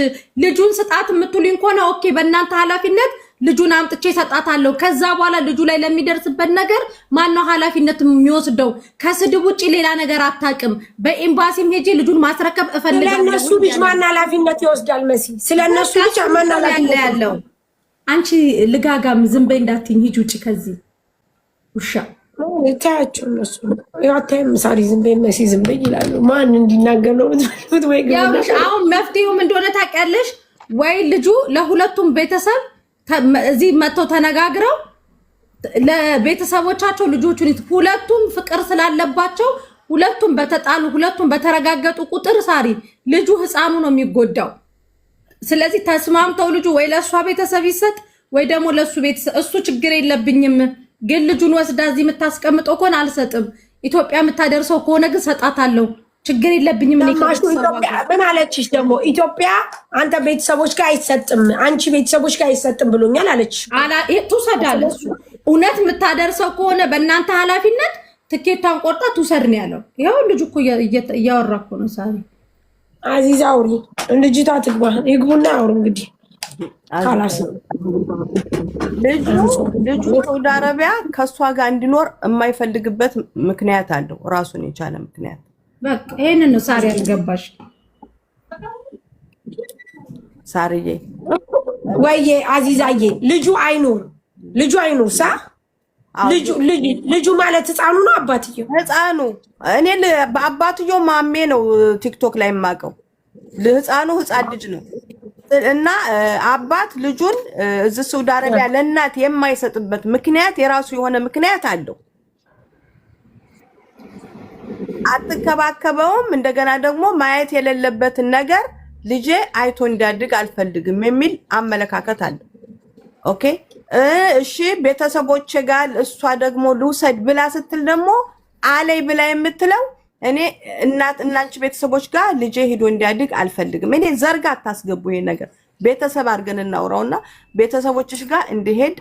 ልጁን ስጣት የምትሉኝ ከሆነ ኦኬ፣ በእናንተ ኃላፊነት ልጁን አምጥቼ ሰጣታለሁ። ከዛ በኋላ ልጁ ላይ ለሚደርስበት ነገር ማነው ኃላፊነት የሚወስደው? ከስድብ ውጪ ሌላ ነገር አታውቅም። በኤምባሲም ሄጄ ልጁን ማስረከብ እፈልጋለሁ። ስለነሱ ልጅ ማን ኃላፊነት ይወስዳል? መሲ፣ ስለነሱ ልጅ ማን ኃላፊነት ያለው? አንቺ ልጋጋም ዝም በይ እንዳትኝ፣ ሂጂ ውጪ ከዚህ ውሻ ታያቸው እነሱ ያታይም ሳሪ ዝም በይ መሲ ዝም በይ ይላሉ። ማን እንዲናገር ነው የምትፈልጉት? ወይ ያውሽ አሁን መፍትሄው ምን እንደሆነ ታውቂያለሽ ወይ? ልጁ ለሁለቱም ቤተሰብ እዚህ መጥተው ተነጋግረው ለቤተሰቦቻቸው ልጆቹን ሁለቱም ፍቅር ስላለባቸው ሁለቱም በተጣሉ ሁለቱም በተረጋገጡ ቁጥር ሳሪ ልጁ ህፃኑ ነው የሚጎዳው። ስለዚህ ተስማምተው ልጁ ወይ ለሷ ቤተሰብ ይሰጥ ወይ ደግሞ ለሱ ቤተሰብ እሱ ችግር የለብኝም ግን ልጁን ወስዳ እዚህ የምታስቀምጠው ከሆነ አልሰጥም፣ ኢትዮጵያ የምታደርሰው ከሆነ ግን ሰጣታለሁ፣ ችግር የለብኝም። ምን አለችሽ ደግሞ? ኢትዮጵያ አንተ ቤተሰቦች ጋር አይሰጥም፣ አንቺ ቤተሰቦች ጋር አይሰጥም ብሎኛል አለች። ትውሰዳለች። እውነት የምታደርሰው ከሆነ በእናንተ ኃላፊነት ትኬቷን ቆርጣ ትውሰድ ነው ያለው። ይኸው ልጁ እኮ እያወራ እኮ ነው። ሳሪ አዚዛ አውሪ፣ ልጅቷ ትግባ፣ ይግቡና አውሩ እንግዲህ ካላስ ልጁ ሳውዲ አረቢያ ከሷ ጋር እንዲኖር የማይፈልግበት ምክንያት አለው፣ ራሱን የቻለ ምክንያት። በቃ ይሄንን ነው ሳሪ ያልገባሽ። ሳሪዬ ወይዬ አዚዛዬ ልጁ አይኑር ሳ ልጁ ማለት ህፃኑ ነው አባትየው? ህፃኑ እኔ በአባትየው ማሜ ነው ቲክቶክ ላይ የማውቀው። ህፃኑ ህፃን ልጅ ነው እና አባት ልጁን እዚህ ሳውዲ አረቢያ ለእናት የማይሰጥበት ምክንያት የራሱ የሆነ ምክንያት አለው። አትከባከበውም። እንደገና ደግሞ ማየት የሌለበትን ነገር ልጄ አይቶ እንዲያድግ አልፈልግም የሚል አመለካከት አለው። ኦኬ እሺ፣ ቤተሰቦች ጋር እሷ ደግሞ ልውሰድ ብላ ስትል ደግሞ አለይ ብላ የምትለው እኔ እናንቺ ቤተሰቦች ጋር ልጄ ሄዶ እንዲያድግ አልፈልግም። እኔ ዘርጋ አታስገቡ፣ ይሄ ነገር ቤተሰብ አድርገን እናውራውና ቤተሰቦችሽ ጋር እንዲሄድ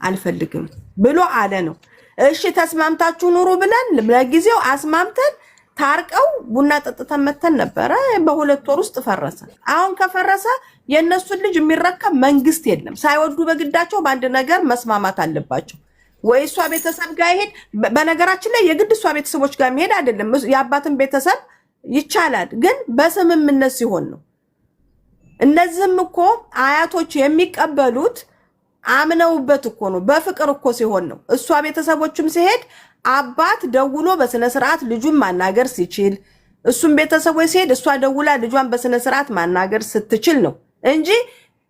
አልፈልግም ብሎ አለ ነው። እሺ ተስማምታችሁ ኑሩ ብለን ለጊዜው አስማምተን ታርቀው ቡና ጠጥተን መተን ነበረ። በ2 ወር ውስጥ ፈረሰ። አሁን ከፈረሰ የነሱን ልጅ የሚረከብ መንግስት የለም። ሳይወዱ በግዳቸው በአንድ ነገር መስማማት አለባቸው። ወይ እሷ ቤተሰብ ጋር ይሄድ። በነገራችን ላይ የግድ እሷ ቤተሰቦች ጋር መሄድ አይደለም፣ የአባትን ቤተሰብ ይቻላል፣ ግን በስምምነት ሲሆን ነው። እነዚህም እኮ አያቶች የሚቀበሉት አምነውበት እኮ ነው፣ በፍቅር እኮ ሲሆን ነው። እሷ ቤተሰቦችም ሲሄድ አባት ደውሎ በስነ ስርዓት ልጁን ማናገር ሲችል፣ እሱም ቤተሰቦች ሲሄድ እሷ ደውላ ልጇን በስነ ስርዓት ማናገር ስትችል ነው እንጂ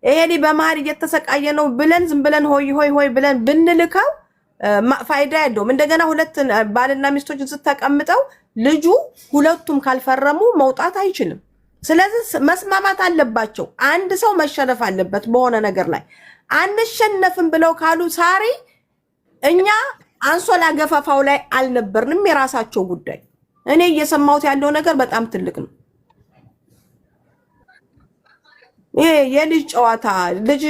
ይሄ በመሀል እየተሰቃየ ነው ብለን ዝም ብለን ሆይ ብለን ብንልከው ፋይዳ የለውም። እንደገና ሁለት ባልና ሚስቶች ተቀምጠው ልጁ ሁለቱም ካልፈረሙ መውጣት አይችልም። ስለዚህ መስማማት አለባቸው። አንድ ሰው መሸነፍ አለበት በሆነ ነገር ላይ። አንሸነፍም ብለው ካሉ ሳሪ እኛ አንሶላ ገፈፋው ላይ አልነበርንም፣ የራሳቸው ጉዳይ። እኔ እየሰማሁት ያለው ነገር በጣም ትልቅ ነው። ይሄ የልጅ ጨዋታ ልጅ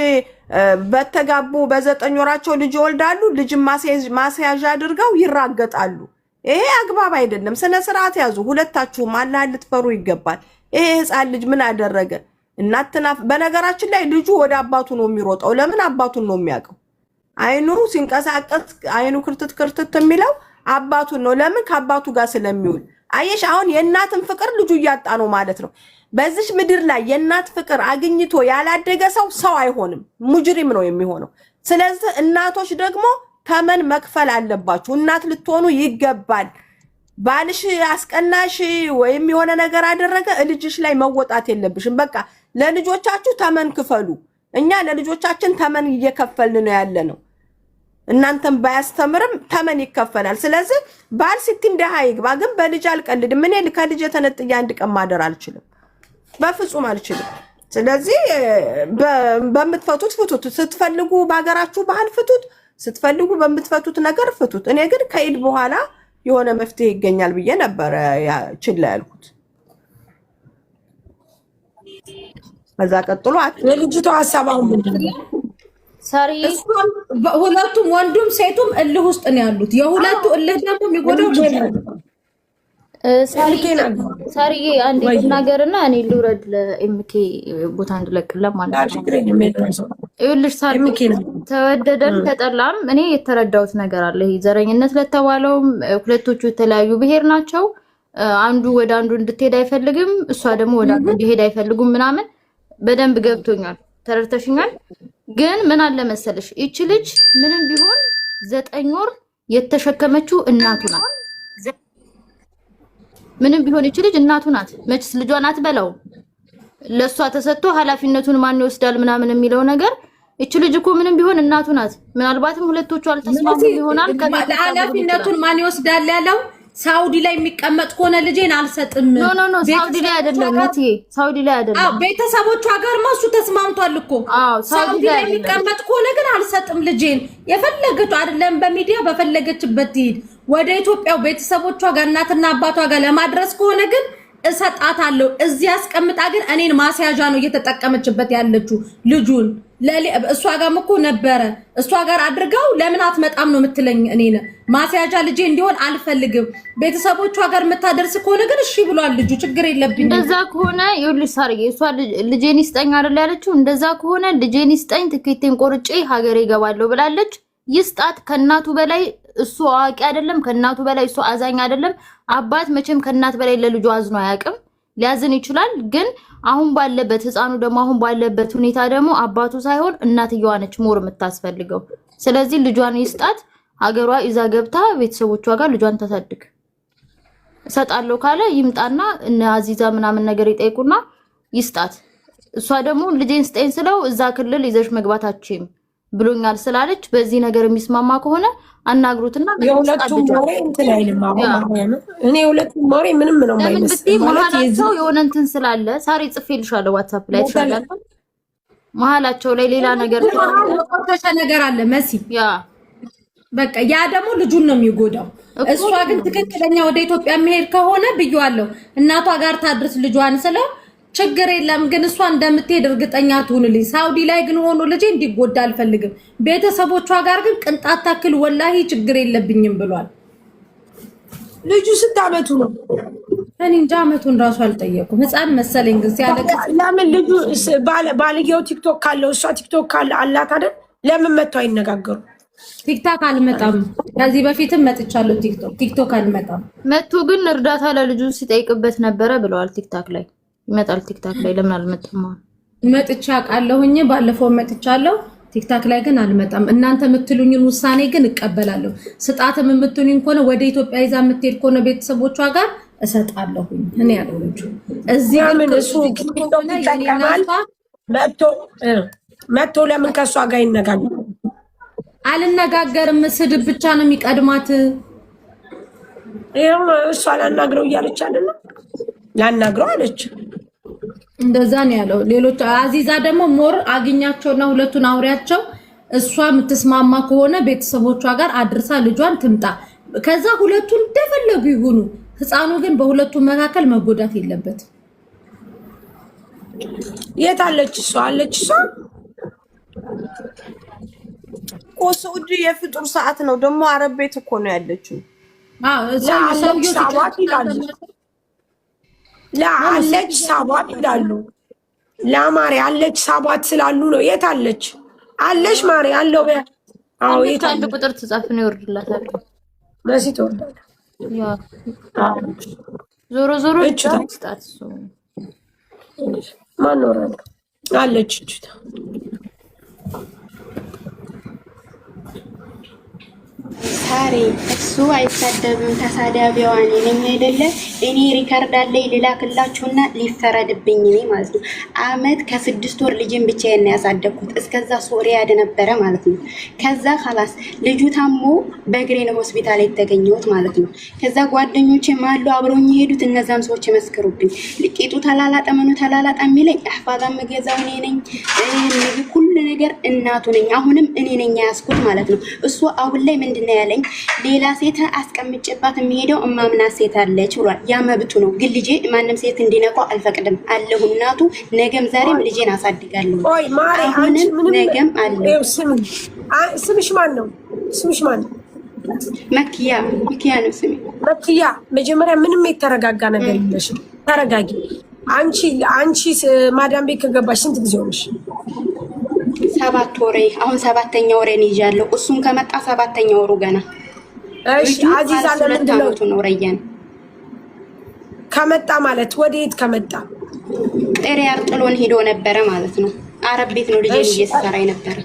በተጋቡ በ9 ወራቸው ልጅ ይወልዳሉ። ልጅ ማስያዣ አድርገው ይራገጣሉ። ይሄ አግባብ አይደለም። ስነ ስርዓት ያዙ ሁለታችሁም። አላህን ልትፈሩ ይገባል። ይሄ ህፃን ልጅ ምን አደረገ? እናትና በነገራችን ላይ ልጁ ወደ አባቱ ነው የሚሮጠው። ለምን? አባቱን ነው የሚያውቀው። አይኑ ሲንቀሳቀስ አይኑ ክርትት የሚለው አባቱን ነው። ለምን? ከአባቱ ጋር ስለሚውል። አየሽ፣ አሁን የእናትን ፍቅር ልጁ እያጣ ነው ማለት ነው። በዚህ ምድር ላይ የእናት ፍቅር አግኝቶ ያላደገ ሰው አይሆንም፣ ሙጅሪም ነው የሚሆነው። ስለዚህ እናቶች ደግሞ ተመን መክፈል አለባችሁ። እናት ልትሆኑ ይገባል። ባልሽ አስቀናሽ ወይም የሆነ ነገር አደረገ ልጅሽ ላይ መወጣት የለብሽም። በቃ ለልጆቻችሁ ተመን ክፈሉ። እኛ ለልጆቻችን ተመን እየከፈልን ነው ያለ ነው። እናንተም ባያስተምርም ተመን ይከፈላል። ስለዚህ ባል ሲትንደሃ ይግባ፣ ግን በልጅ አልቀልድም። እኔ ከልጅ ተነጥያ አንድ ቀን ማደር አልችልም፣ በፍጹም አልችልም። ስለዚህ በምትፈቱት ፍቱት። ስትፈልጉ በሀገራችሁ ባህል ፍቱት፣ ስትፈልጉ በምትፈቱት ነገር ፍቱት። እኔ ግን ከኢድ በኋላ የሆነ መፍትሄ ይገኛል ብዬ ነበረ ችላ ያልኩት። ከዛ ቀጥሎ የልጅቷ ሀሳብ አሁን ምንድን ነው? ሁለቱም ወንዱም ሴቱም እልህ ውስጥ ነው ያሉት። የሁለቱ እልህ ደግሞ የሚጎዳው ሳሪዬ አንዴ ልናገርና እኔ ልውረድ ለኤምኬ ቦታ እንድለቅለት ማለት ነው። ይኸውልሽ ሳሪ ተወደደም ተጠላም እኔ የተረዳሁት ነገር አለ። ይሄ ዘረኝነት ለተባለውም ሁለቶቹ የተለያዩ ብሔር ናቸው። አንዱ ወደ አንዱ እንድትሄድ አይፈልግም፣ እሷ ደግሞ ወደ አንዱ እንዲሄድ አይፈልጉም ምናምን በደንብ ገብቶኛል፣ ተረድተሽኛል። ግን ምን አለ መሰለሽ ይቺ ልጅ ምንም ቢሆን 9 ወር የተሸከመችው እናቱ ናት። ምንም ቢሆን እቺ ልጅ እናቱ ናት። መችስ ልጇን አትበላው። ለሷ ተሰጥቶ ኃላፊነቱን ማን ይወስዳል ምናምን የሚለው ነገር እቺ ልጅ እኮ ምንም ቢሆን እናቱ ናት። ምናልባትም ሁለቶቹ አልተስማሙ ይሆናል። ኃላፊነቱን ማን ይወስዳል ያለው ሳውዲ ላይ የሚቀመጥ ከሆነ ልጄን አልሰጥም። ኖ ሳውዲ ላይ አይደለም እቲ ሳውዲ ላይ አይደለም። ቤተሰቦቿ ጋር ማሱ ተስማምቷል እኮ። ሳውዲ ላይ የሚቀመጥ ከሆነ ግን አልሰጥም ልጄን። የፈለገችው አይደለም በሚዲያ በፈለገችበት ትሄድ። ወደ ኢትዮጵያው ቤተሰቦቿ ጋር እናትና አባቷ ጋር ለማድረስ ከሆነ ግን እሰጣታለሁ። እዚህ አስቀምጣ ግን እኔን ማስያዣ ነው እየተጠቀመችበት ያለችው ልጁን። እሷ ጋርም እኮ ነበረ እሷ ጋር አድርገው ለምን አትመጣም ነው የምትለኝ። እኔን ማስያዣ ልጄ እንዲሆን አልፈልግም። ቤተሰቦቿ ጋር የምታደርስ ከሆነ ግን እሺ ብሏል ልጁ። ችግር የለብኝም። እንደዛ ከሆነ ይኸውልሽ ሳርዬ እሷ ልጄን ይስጠኝ አይደል ያለችው። እንደዛ ከሆነ ልጄን ይስጠኝ ትኬቴን ቆርጬ ሀገሬ እገባለሁ ብላለች። ይስጣት። ከእናቱ በላይ እሱ አዋቂ አይደለም። ከእናቱ በላይ እሱ አዛኝ አይደለም። አባት መቼም ከእናት በላይ ለልጁ አዝኖ አያውቅም። ሊያዝን ይችላል ግን አሁን ባለበት ህፃኑ ደግሞ አሁን ባለበት ሁኔታ ደግሞ አባቱ ሳይሆን እናትየዋ ነች ሞር የምታስፈልገው። ስለዚህ ልጇን ይስጣት። ሀገሯ ይዛ ገብታ ቤተሰቦቿ ጋር ልጇን ታሳድግ። እሰጣለሁ ካለ ይምጣና እነ አዚዛ ምናምን ነገር ይጠይቁና ይስጣት። እሷ ደግሞ ልጄን ስጠኝ ስለው እዛ ክልል ይዘሽ መግባታችሁም ብሎኛል ስላለች በዚህ ነገር የሚስማማ ከሆነ አናግሩትና የሁለቱም ሞሬ እንትን አይልም። እኔ የሁለቱም ሞሬ ምንም ነው የማይመስል ማለት የሆነ እንትን ስላለ ሳሪ ጽፌልሻለሁ ዋትስአፕ ላይ ተሻላል። መሀላቸው ላይ ሌላ ነገር አለ መሲ። በቃ ያ ደግሞ ልጁን ነው የሚጎዳው። እሷ ግን ትክክለኛ ወደ ኢትዮጵያ መሄድ ከሆነ ብየዋለሁ እናቷ ጋር ታድርስ ልጇን ስለው ችግር የለም ግን እሷ እንደምትሄድ እርግጠኛ ትሁንልኝ። ሳውዲ ላይ ግን ሆኖ ልጄ እንዲጎዳ አልፈልግም። ቤተሰቦቿ ጋር ግን ቅንጣት ታክል ወላሂ ችግር የለብኝም ብሏል። ልጁ ስንት ዓመቱ ነው? እኔ እንጃ ዓመቱን ራሱ አልጠየቁም። ህፃን መሰለኝ ግን ሲያለቅስ ለምን ልጁ ባልየው ቲክቶክ ካለው እሷ ቲክቶክ ካለ አላት አይደል? ለምን መጥተው አይነጋገሩ? ቲክቶክ አልመጣም። ከዚህ በፊትም መጥቻለሁ። ቲክቶክ አልመጣም። መጥቶ ግን እርዳታ ለልጁ ሲጠይቅበት ነበረ ብለዋል። ቲክቶክ ላይ ይመጣል። ቲክቶክ ላይ ለምን አልመጣም? መጥቻ አውቃለሁኝ። ባለፈው መጥቻለሁ። ቲክቶክ ላይ ግን አልመጣም። እናንተ የምትሉኝን ውሳኔ ግን እቀበላለሁ። ስጣትም የምትሉኝ ከሆነ ወደ ኢትዮጵያ ይዛ የምትሄድ ከሆነ ቤተሰቦቿ ጋር እሰጣለሁኝ። እኔ ያለውልጁ እዚህ ምን እሱ መጥቶ ለምን ከሷ ጋር ይነጋገር? አልነጋገርም። ስድብ ብቻ ነው የሚቀድማት። ይሄው እሷ ላናግረው እያለች አይደለ? ላናግረው አለች። እንደዛ ነው ያለው። ሌሎች አዚዛ ደግሞ ሞር አግኛቸውና ሁለቱን አውሪያቸው። እሷ የምትስማማ ከሆነ ቤተሰቦቿ ጋር አድርሳ ልጇን ትምጣ። ከዛ ሁለቱን እንደፈለጉ ይሁኑ። ህፃኑ ግን በሁለቱም መካከል መጎዳት የለበትም። የት አለች እሷ? አለች እሷ ኮሶዲ የፍጡር ሰዓት ነው ደግሞ አረብ ቤት እኮ ነው ያለችው። አለች ሳቧት ይላሉ። ለማሪ አለች ሳቧት ስላሉ ነው። የት አለች? አለች ማሪ አለው። አዎ የት አንድ ቁጥር ተጻፍ ነው ይወርድላታል። መሲ ተወርዳለች። ያ ዞሮ ዞሮ ስጣት እሱ ማን ነው አለች እቺታ ሳሪ እሱ አይሳደብም። ተሳዳቢዋ እኔ ነኝ አይደለ? እኔ ሪከርድ አለኝ ልላክላችሁና ሊፈረድብኝ እኔ ማለት ነው። አመት ከ6 ወር ልጅን ብቻዬን ያሳደግኩት። እስከዛ ሶሪያ ነበረ ማለት ነው። ከዛ خلاص ልጁ ታሞ በእግሬ ነው ሆስፒታል የተገኘሁት ማለት ነው። ከዛ ጓደኞቼ ማሉ አብረውኝ ሄዱት። እነዛም ሰዎች መስከሩብኝ። ልቂጡ ተላላጠ ምኑ ተላላጠ የሚለኝ አህፋዛ መገዛው እኔ ነኝ። ሁሉ ነገር እናቱ ነኝ። አሁንም እኔ ነኝ ያስኩት ማለት ነው። እሱ አሁን ላይ ምንድነው ያለኝ? ሌላ ሴት አስቀምጬባት የሚሄደው እማምና ሴት አለች ብሏል። ያ መብቱ ነው። ግን ልጄ ማንም ሴት እንዲነካው አልፈቅድም አለሁ። እናቱ ነገም ዛሬም ልጄን አሳድጋለሁ። ኦይ ማሪ አሁንም ነገም አለሁ። ስምሽ ማን ነው? ስምሽ ማን ነው? መኪያ ነው ስሜ። መኪያ መጀመሪያ ምንም የተረጋጋ ነገር የለሽም። ተረጋጊ። አንቺ ማዳም ቤት ከገባሽ ስንት ጊዜ ሆነሽ? 7 ወሬ። አሁን 7ኛ ወሬን ይዣለሁ። እሱም ከመጣ 7ኛ ወሩ ገና። እሺ አዚዛ ለምንድን ነው ረያን ከመጣ ማለት ወዴት ከመጣ? ሪያድ ጥሎን ሄዶ ነበረ ማለት ነው። አረብ ቤት ነው ልጄን እየሰራ ነበር።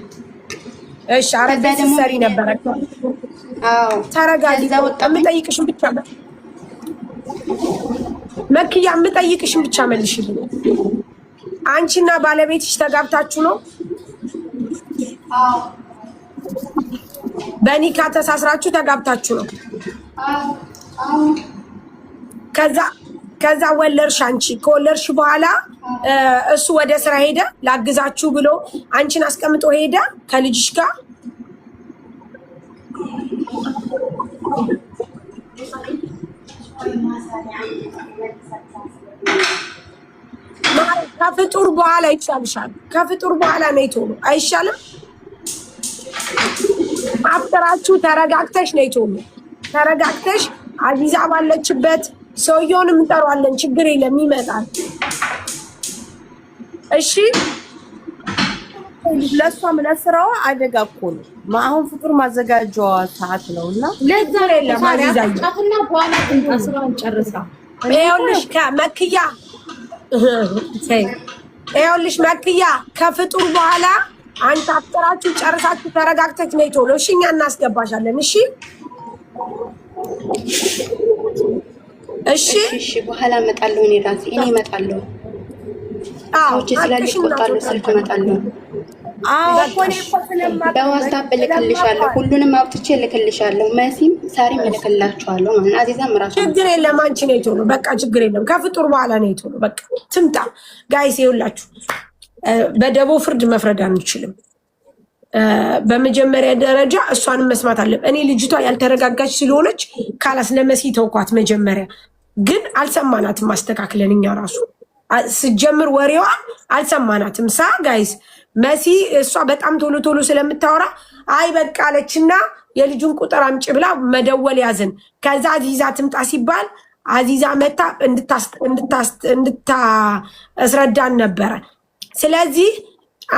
እሺ አረብ ሰሪ ነበር። አዎ ተረጋጊ። የምጠይቅሽን ብቻ መክያ የምጠይቅሽን ብቻ መልሽልኝ። አንቺና ባለቤትሽ ተጋብታችሁ ነው? አዎ በኒካ ተሳስራችሁ ተጋብታችሁ ነው? አዎ ከዛ ወለድሽ። አንቺ ከወለድሽ በኋላ እሱ ወደ ስራ ሄደ ላግዛችሁ ብሎ አንቺን አስቀምጦ ሄደ ከልጅሽ ጋር? ከፍጡር በኋላ ይቻልሻል። ከፍጡር በኋላ ነው ቶሎ አይሻልም? አፍጥራችሁ ተረጋግተሽ ነው ቶሎ ተረጋግተሽ አዚዛ ባለችበት ሰውየውን እንጠራዋለን። ችግር የለም ይመጣል። እሺ ለሷም ለስራዋ አደጋ እኮ ነው። አሁን ፍጡር ማዘጋጀዋ ሰዓት ነውና ለዛ የለም አዚዛ ጫፍና በኋላ ስራውን ጨርሳ ይኸውልሽ ከመክያ ይኸውልሽ መክያ ከፍጡር በኋላ አንተ አፍጥራችሁ ጨርሳችሁ ተረጋግተሽ ነው ቶሎ። እሺ እኛ እናስገባሻለን። እሺ እሺ እሺ በኋላ እመጣለሁ። እኔ ራሴ እመጣለሁ። ሰዎች ስላልቆጣሉ ስልክ እመጣለሁ። በዋትስአፕ እልክልሻለሁ። ሁሉንም አውጥቼ እልክልሻለሁ። መሲም ሳሪም እልክላችኋለሁ። ማለት አዚዛም ራሱ ችግር የለም። አንቺ ነው ቶሎ በቃ ችግር የለም። ከፍጡር በኋላ ነው ቶሎ በቃ ትምጣ። ጋይስ ይኸውላችሁ በደቦ ፍርድ መፍረድ አንችልም። በመጀመሪያ ደረጃ እሷንም መስማት አለብን። እኔ ልጅቷ ያልተረጋጋች ስለሆነች ካላስ ለመሲ ተውኳት። መጀመሪያ ግን አልሰማናትም። ማስተካክለን እኛ ራሱ ስጀምር ወሬዋ አልሰማናትም። ጋይስ መሲ እሷ በጣም ቶሎ ቶሎ ስለምታወራ አይ በቃ አለችና የልጁን ቁጥር አምጪ ብላ መደወል ያዝን። ከዛ አዚዛ ትምጣ ሲባል አዚዛ መታ እንድታስረዳን ነበረ። ስለዚህ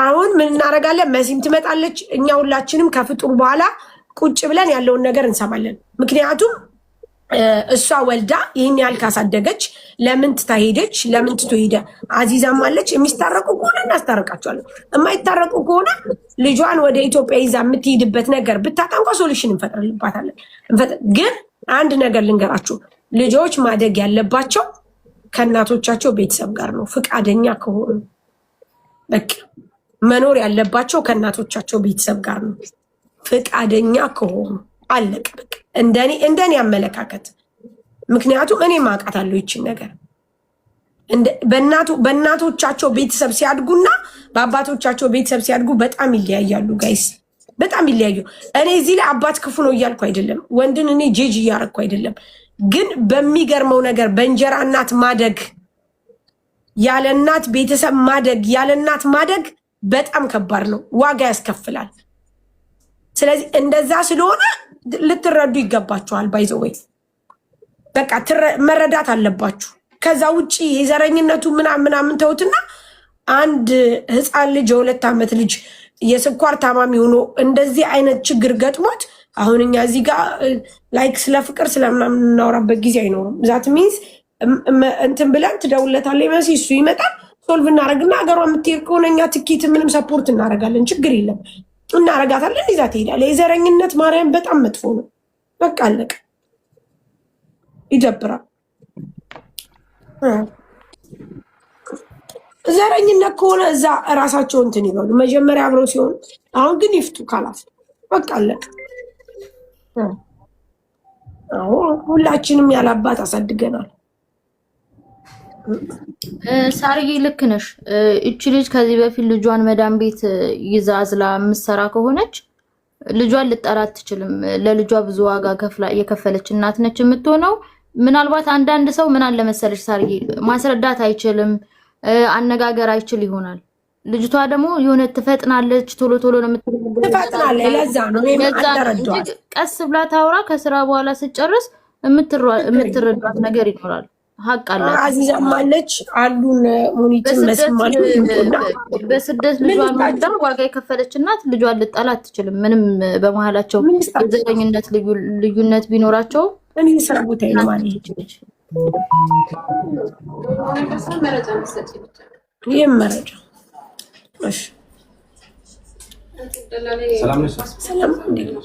አሁን ምን እናደርጋለን? መሲም ትመጣለች። እኛ ሁላችንም ከፍጡር በኋላ ቁጭ ብለን ያለውን ነገር እንሰማለን። ምክንያቱም እሷ ወልዳ ይህን ያህል ካሳደገች ለምን ትታ ሄደች? ለምን ትቶ ሄደ? አዚዛም አለች። የሚስታረቁ ከሆነ እናስታረቃቸዋለን። የማይታረቁ ከሆነ ልጇን ወደ ኢትዮጵያ ይዛ የምትሄድበት ነገር ብታጣ እንኳ ሶሉሽን እንፈጥርልባታለን። ግን አንድ ነገር ልንገራችሁ፣ ልጆች ማደግ ያለባቸው ከእናቶቻቸው ቤተሰብ ጋር ነው። ፍቃደኛ ከሆኑ በቃ መኖር ያለባቸው ከእናቶቻቸው ቤተሰብ ጋር ነው። ፍቃደኛ ከሆኑ አለቅ በቃ እንደኔ አመለካከት። ምክንያቱም እኔ ማውቃታለሁ ይችን ነገር በእናቶቻቸው ቤተሰብ ሲያድጉና በአባቶቻቸው ቤተሰብ ሲያድጉ በጣም ይለያያሉ ጋይስ፣ በጣም ይለያዩ። እኔ እዚህ ላይ አባት ክፉ ነው እያልኩ አይደለም፣ ወንድን እኔ ጄጅ እያረኩ አይደለም። ግን በሚገርመው ነገር በእንጀራ እናት ማደግ ያለ እናት ቤተሰብ ማደግ ያለ እናት ማደግ በጣም ከባድ ነው፣ ዋጋ ያስከፍላል። ስለዚህ እንደዛ ስለሆነ ልትረዱ ይገባችኋል። ባይዘወይ በቃ መረዳት አለባችሁ። ከዛ ውጪ የዘረኝነቱ ምናምን ተውትና አንድ ህፃን ልጅ የ2 ዓመት ልጅ የስኳር ታማሚ ሆኖ እንደዚህ አይነት ችግር ገጥሞት አሁን እኛ እዚህ ጋር ላይክ ስለ ፍቅር ስለምናምን እናወራበት ጊዜ አይኖርም። ዛት ሚንስ እንትን ብለን ትደውለታለች መሲ፣ እሱ ይመጣል፣ ሶልቭ እናደርግና ሀገሯ የምትሄድ ከሆነ እኛ ትኬት ምንም ሰፖርት እናደርጋለን። ችግር የለም እናረጋታለን። ይዛ ትሄዳለች። የዘረኝነት ማርያም በጣም መጥፎ ነው። በቃ አለቀ። ይደብራል። ዘረኝነት ከሆነ እዛ እራሳቸው እንትን ይበሉ መጀመሪያ አብረው ሲሆን፣ አሁን ግን ይፍቱ ካላት በቃ አለቀ። ሁላችንም ያላባት አሳድገናል። ሳርዬ ልክ ነሽ። እቺ ልጅ ከዚህ በፊት ልጇን መዳም ቤት ይዛ አዝላ የምትሰራ ከሆነች ልጇን ልጠራ አትችልም። ለልጇ ብዙ ዋጋ የከፈለች እናት ነች የምትሆነው። ምናልባት አንዳንድ ሰው ምን አለ መሰለሽ ሳርዬ ማስረዳት አይችልም፣ አነጋገር አይችል ይሆናል። ልጅቷ ደግሞ የሆነ ትፈጥናለች፣ ቶሎ ቶሎ ነው ትፈጥናለች። ለዛ ነው ቀስ ብላ ታውራ። ከስራ በኋላ ስትጨርስ የምትረዳት ነገር ይኖራል። ሀቅ አለ። አዚዛም አለች አሉን ሙኒትን መስማል በስደት ልጇን ወልዳ ዋጋ የከፈለች እናት ልጇን ልጠላ አትችልም። ምንም በመሀላቸው የዘረኝነት ልዩነት ቢኖራቸው እኔ ስራ ቦታ ነው ማለት ይሄ መረጃ እሺ ሰላም እንዴት ነው?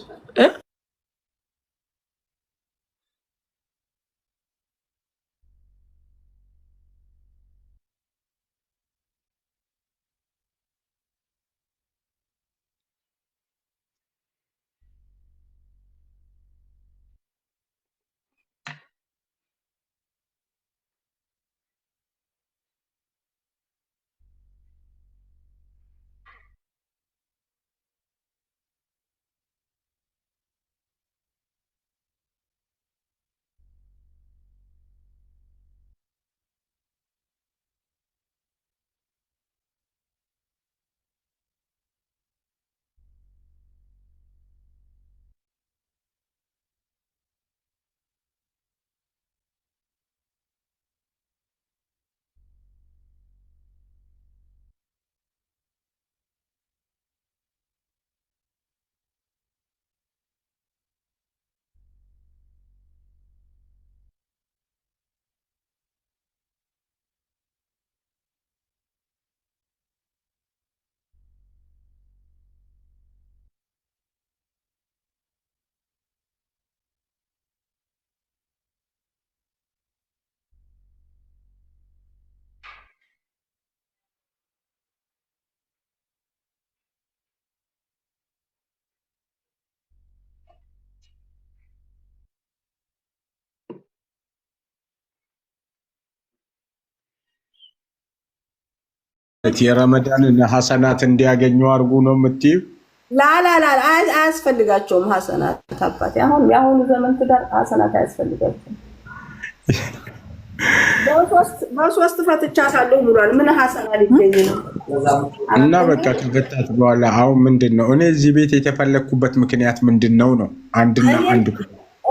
የረመዳንን ሐሰናት እንዲያገኙ አርጉ ነው የምትይው? ላላላ አያስፈልጋቸውም ሐሰናት አባቴ። አሁን የአሁኑ ዘመን ትዳር ሐሰናት አያስፈልጋቸውም። በሶስት ፈትቻታለሁ ብሏል። ምን ሐሰና ሊገኝ ነው? እና በቃ ከፈታት በኋላ አሁን ምንድነው እኔ እዚህ ቤት የተፈለኩበት ምክንያት ምንድነው ነው? አንድና አንድ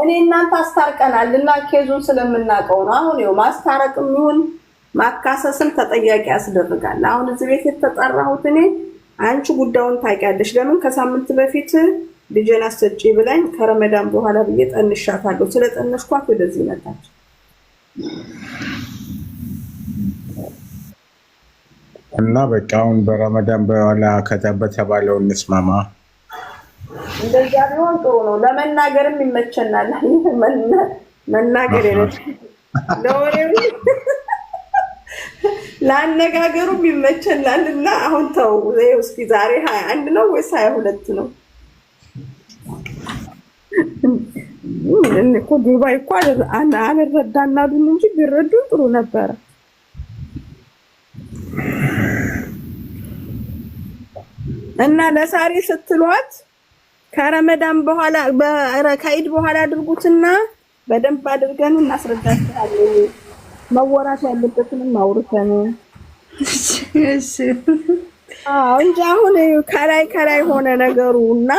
እኔ እናንተ አስታርቀናል እና ኬዙን ስለምናውቀው ነው። አሁን ይኸው ማስታረቅም ይሁን ማካሰስም ተጠያቂ ያስደርጋል። አሁን እዚህ ቤት የተጠራሁት እኔ አንቺ ጉዳዩን ታውቂያለሽ። ለምን ከሳምንት በፊት ልጄን አስጨጪ ብላኝ ከረመዳን በኋላ ብዬ ጠንሻታለሁ። ስለጠነሽኳት ወደዚህ መጣች። እና በቃ አሁን በረመዳን በኋላ ከተባለው እንስማማ። እንደዛ ቢሆን ጥሩ ነው። ለመናገርም ይመቸናል። መናገር የለሽ ለወሬው ላነጋገሩም ይመቸናል። እና አሁን ተው እስኪ ዛሬ 21 ነው ወይስ 22 ነው? እኮ ዱባይ እኮ አልረዳናሉን እንጂ ቢረዱን ጥሩ ነበረ። እና ለሳሪ ስትሏት ከረመዳን በኋላ ከኢድ በኋላ አድርጉትና በደንብ አድርገን እናስረዳችኋለን። መወራት ያለበትንም አውርተን እሺ። እንጂ አሁን ከላይ ሆነ ነገሩ እና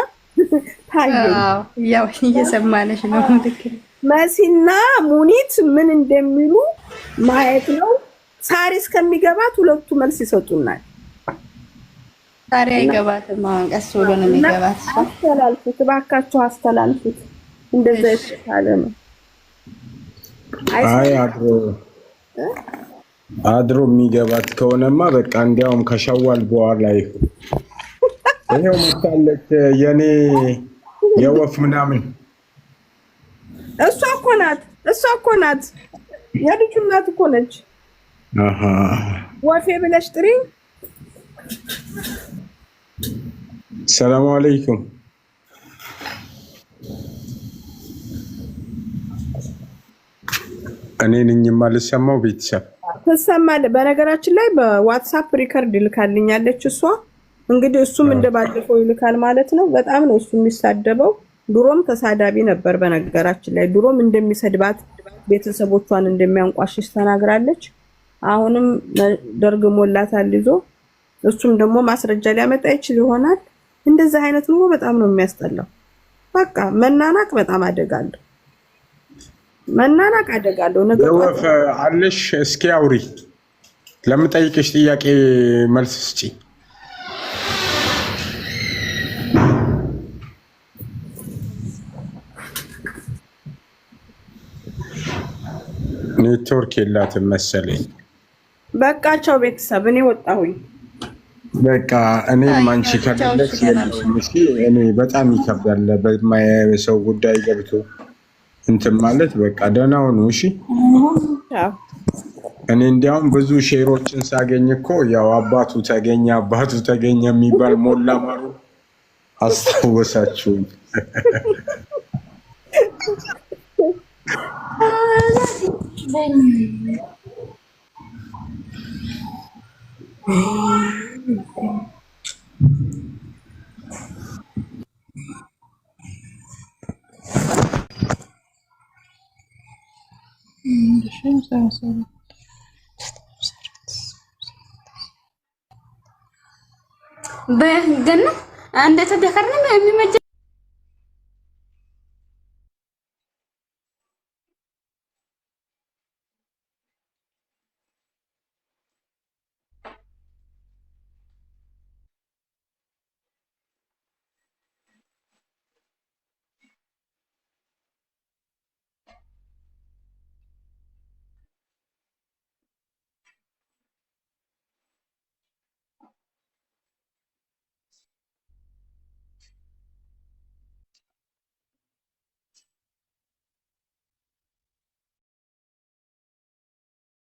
ያው እየሰማነሽ ነው። መሲና ሙኒት ምን እንደሚሉ ማየት ነው። ሳሪ እስከሚገባት ሁለቱ መልስ ይሰጡናል። ሳሪ አይገባትም። ቀስ ብሎ ነው የሚገባት። አስተላልፉት እባካችሁ አስተላልፉት። እንደዛ ይሻላል ነው። አይ አድሮ የሚገባት ከሆነማ በቃ እንዲያውም ከሸዋል በኋላ ይሄው መጣለች። የኔ የወፍ ምናምን እሷ እኮ ናት የልጁ እናት እኮ ነች። ወፌ ብለሽ ጥሪ። ሰላም አለይኩም። እኔ ነኝ የማልሰማው። ቤተሰብ ትሰማለህ? በነገራችን ላይ በዋትስአፕ ሪከርድ ይልካልኛለች እሷ። እንግዲህ እሱም እንደባለፈው ይልካል ማለት ነው። በጣም ነው እሱ የሚሳደበው። ድሮም ተሳዳቢ ነበር። በነገራችን ላይ ድሮም እንደሚሰድባት ቤተሰቦቿን እንደሚያንቋሽሽ ተናግራለች። አሁንም ደርግሞላታል ይዞ። እሱም ደግሞ ማስረጃ ሊያመጣ ይችል ይሆናል። እንደዚህ አይነት ኑሮ በጣም ነው የሚያስጠላው። በቃ መናናቅ በጣም አደጋለሁ። መናናቅ አደጋለሁ። ነገር ወፍ አለሽ? እስኪ አውሪ። ለምጠይቅሽ ጥያቄ መልስ ስጪ። ኔትወርክ የላትም መሰለኝ። በቃቸው ቤተሰብ፣ እኔ ወጣሁኝ። በቃ እኔ ማንቺ ከደለሽ እሺ እኔ በጣም ይከብዳል በማያሰው ጉዳይ ገብቶ እንትን ማለት በቃ ደህና ሁኑ እሺ እኔ እንዲያውም ብዙ ሼሮችን ሳገኝ እኮ ያው አባቱ ተገኘ የሚባል ሞላ ማሩ አስታወሳችሁ በገና አንደ ተደከርነ የሚመጀ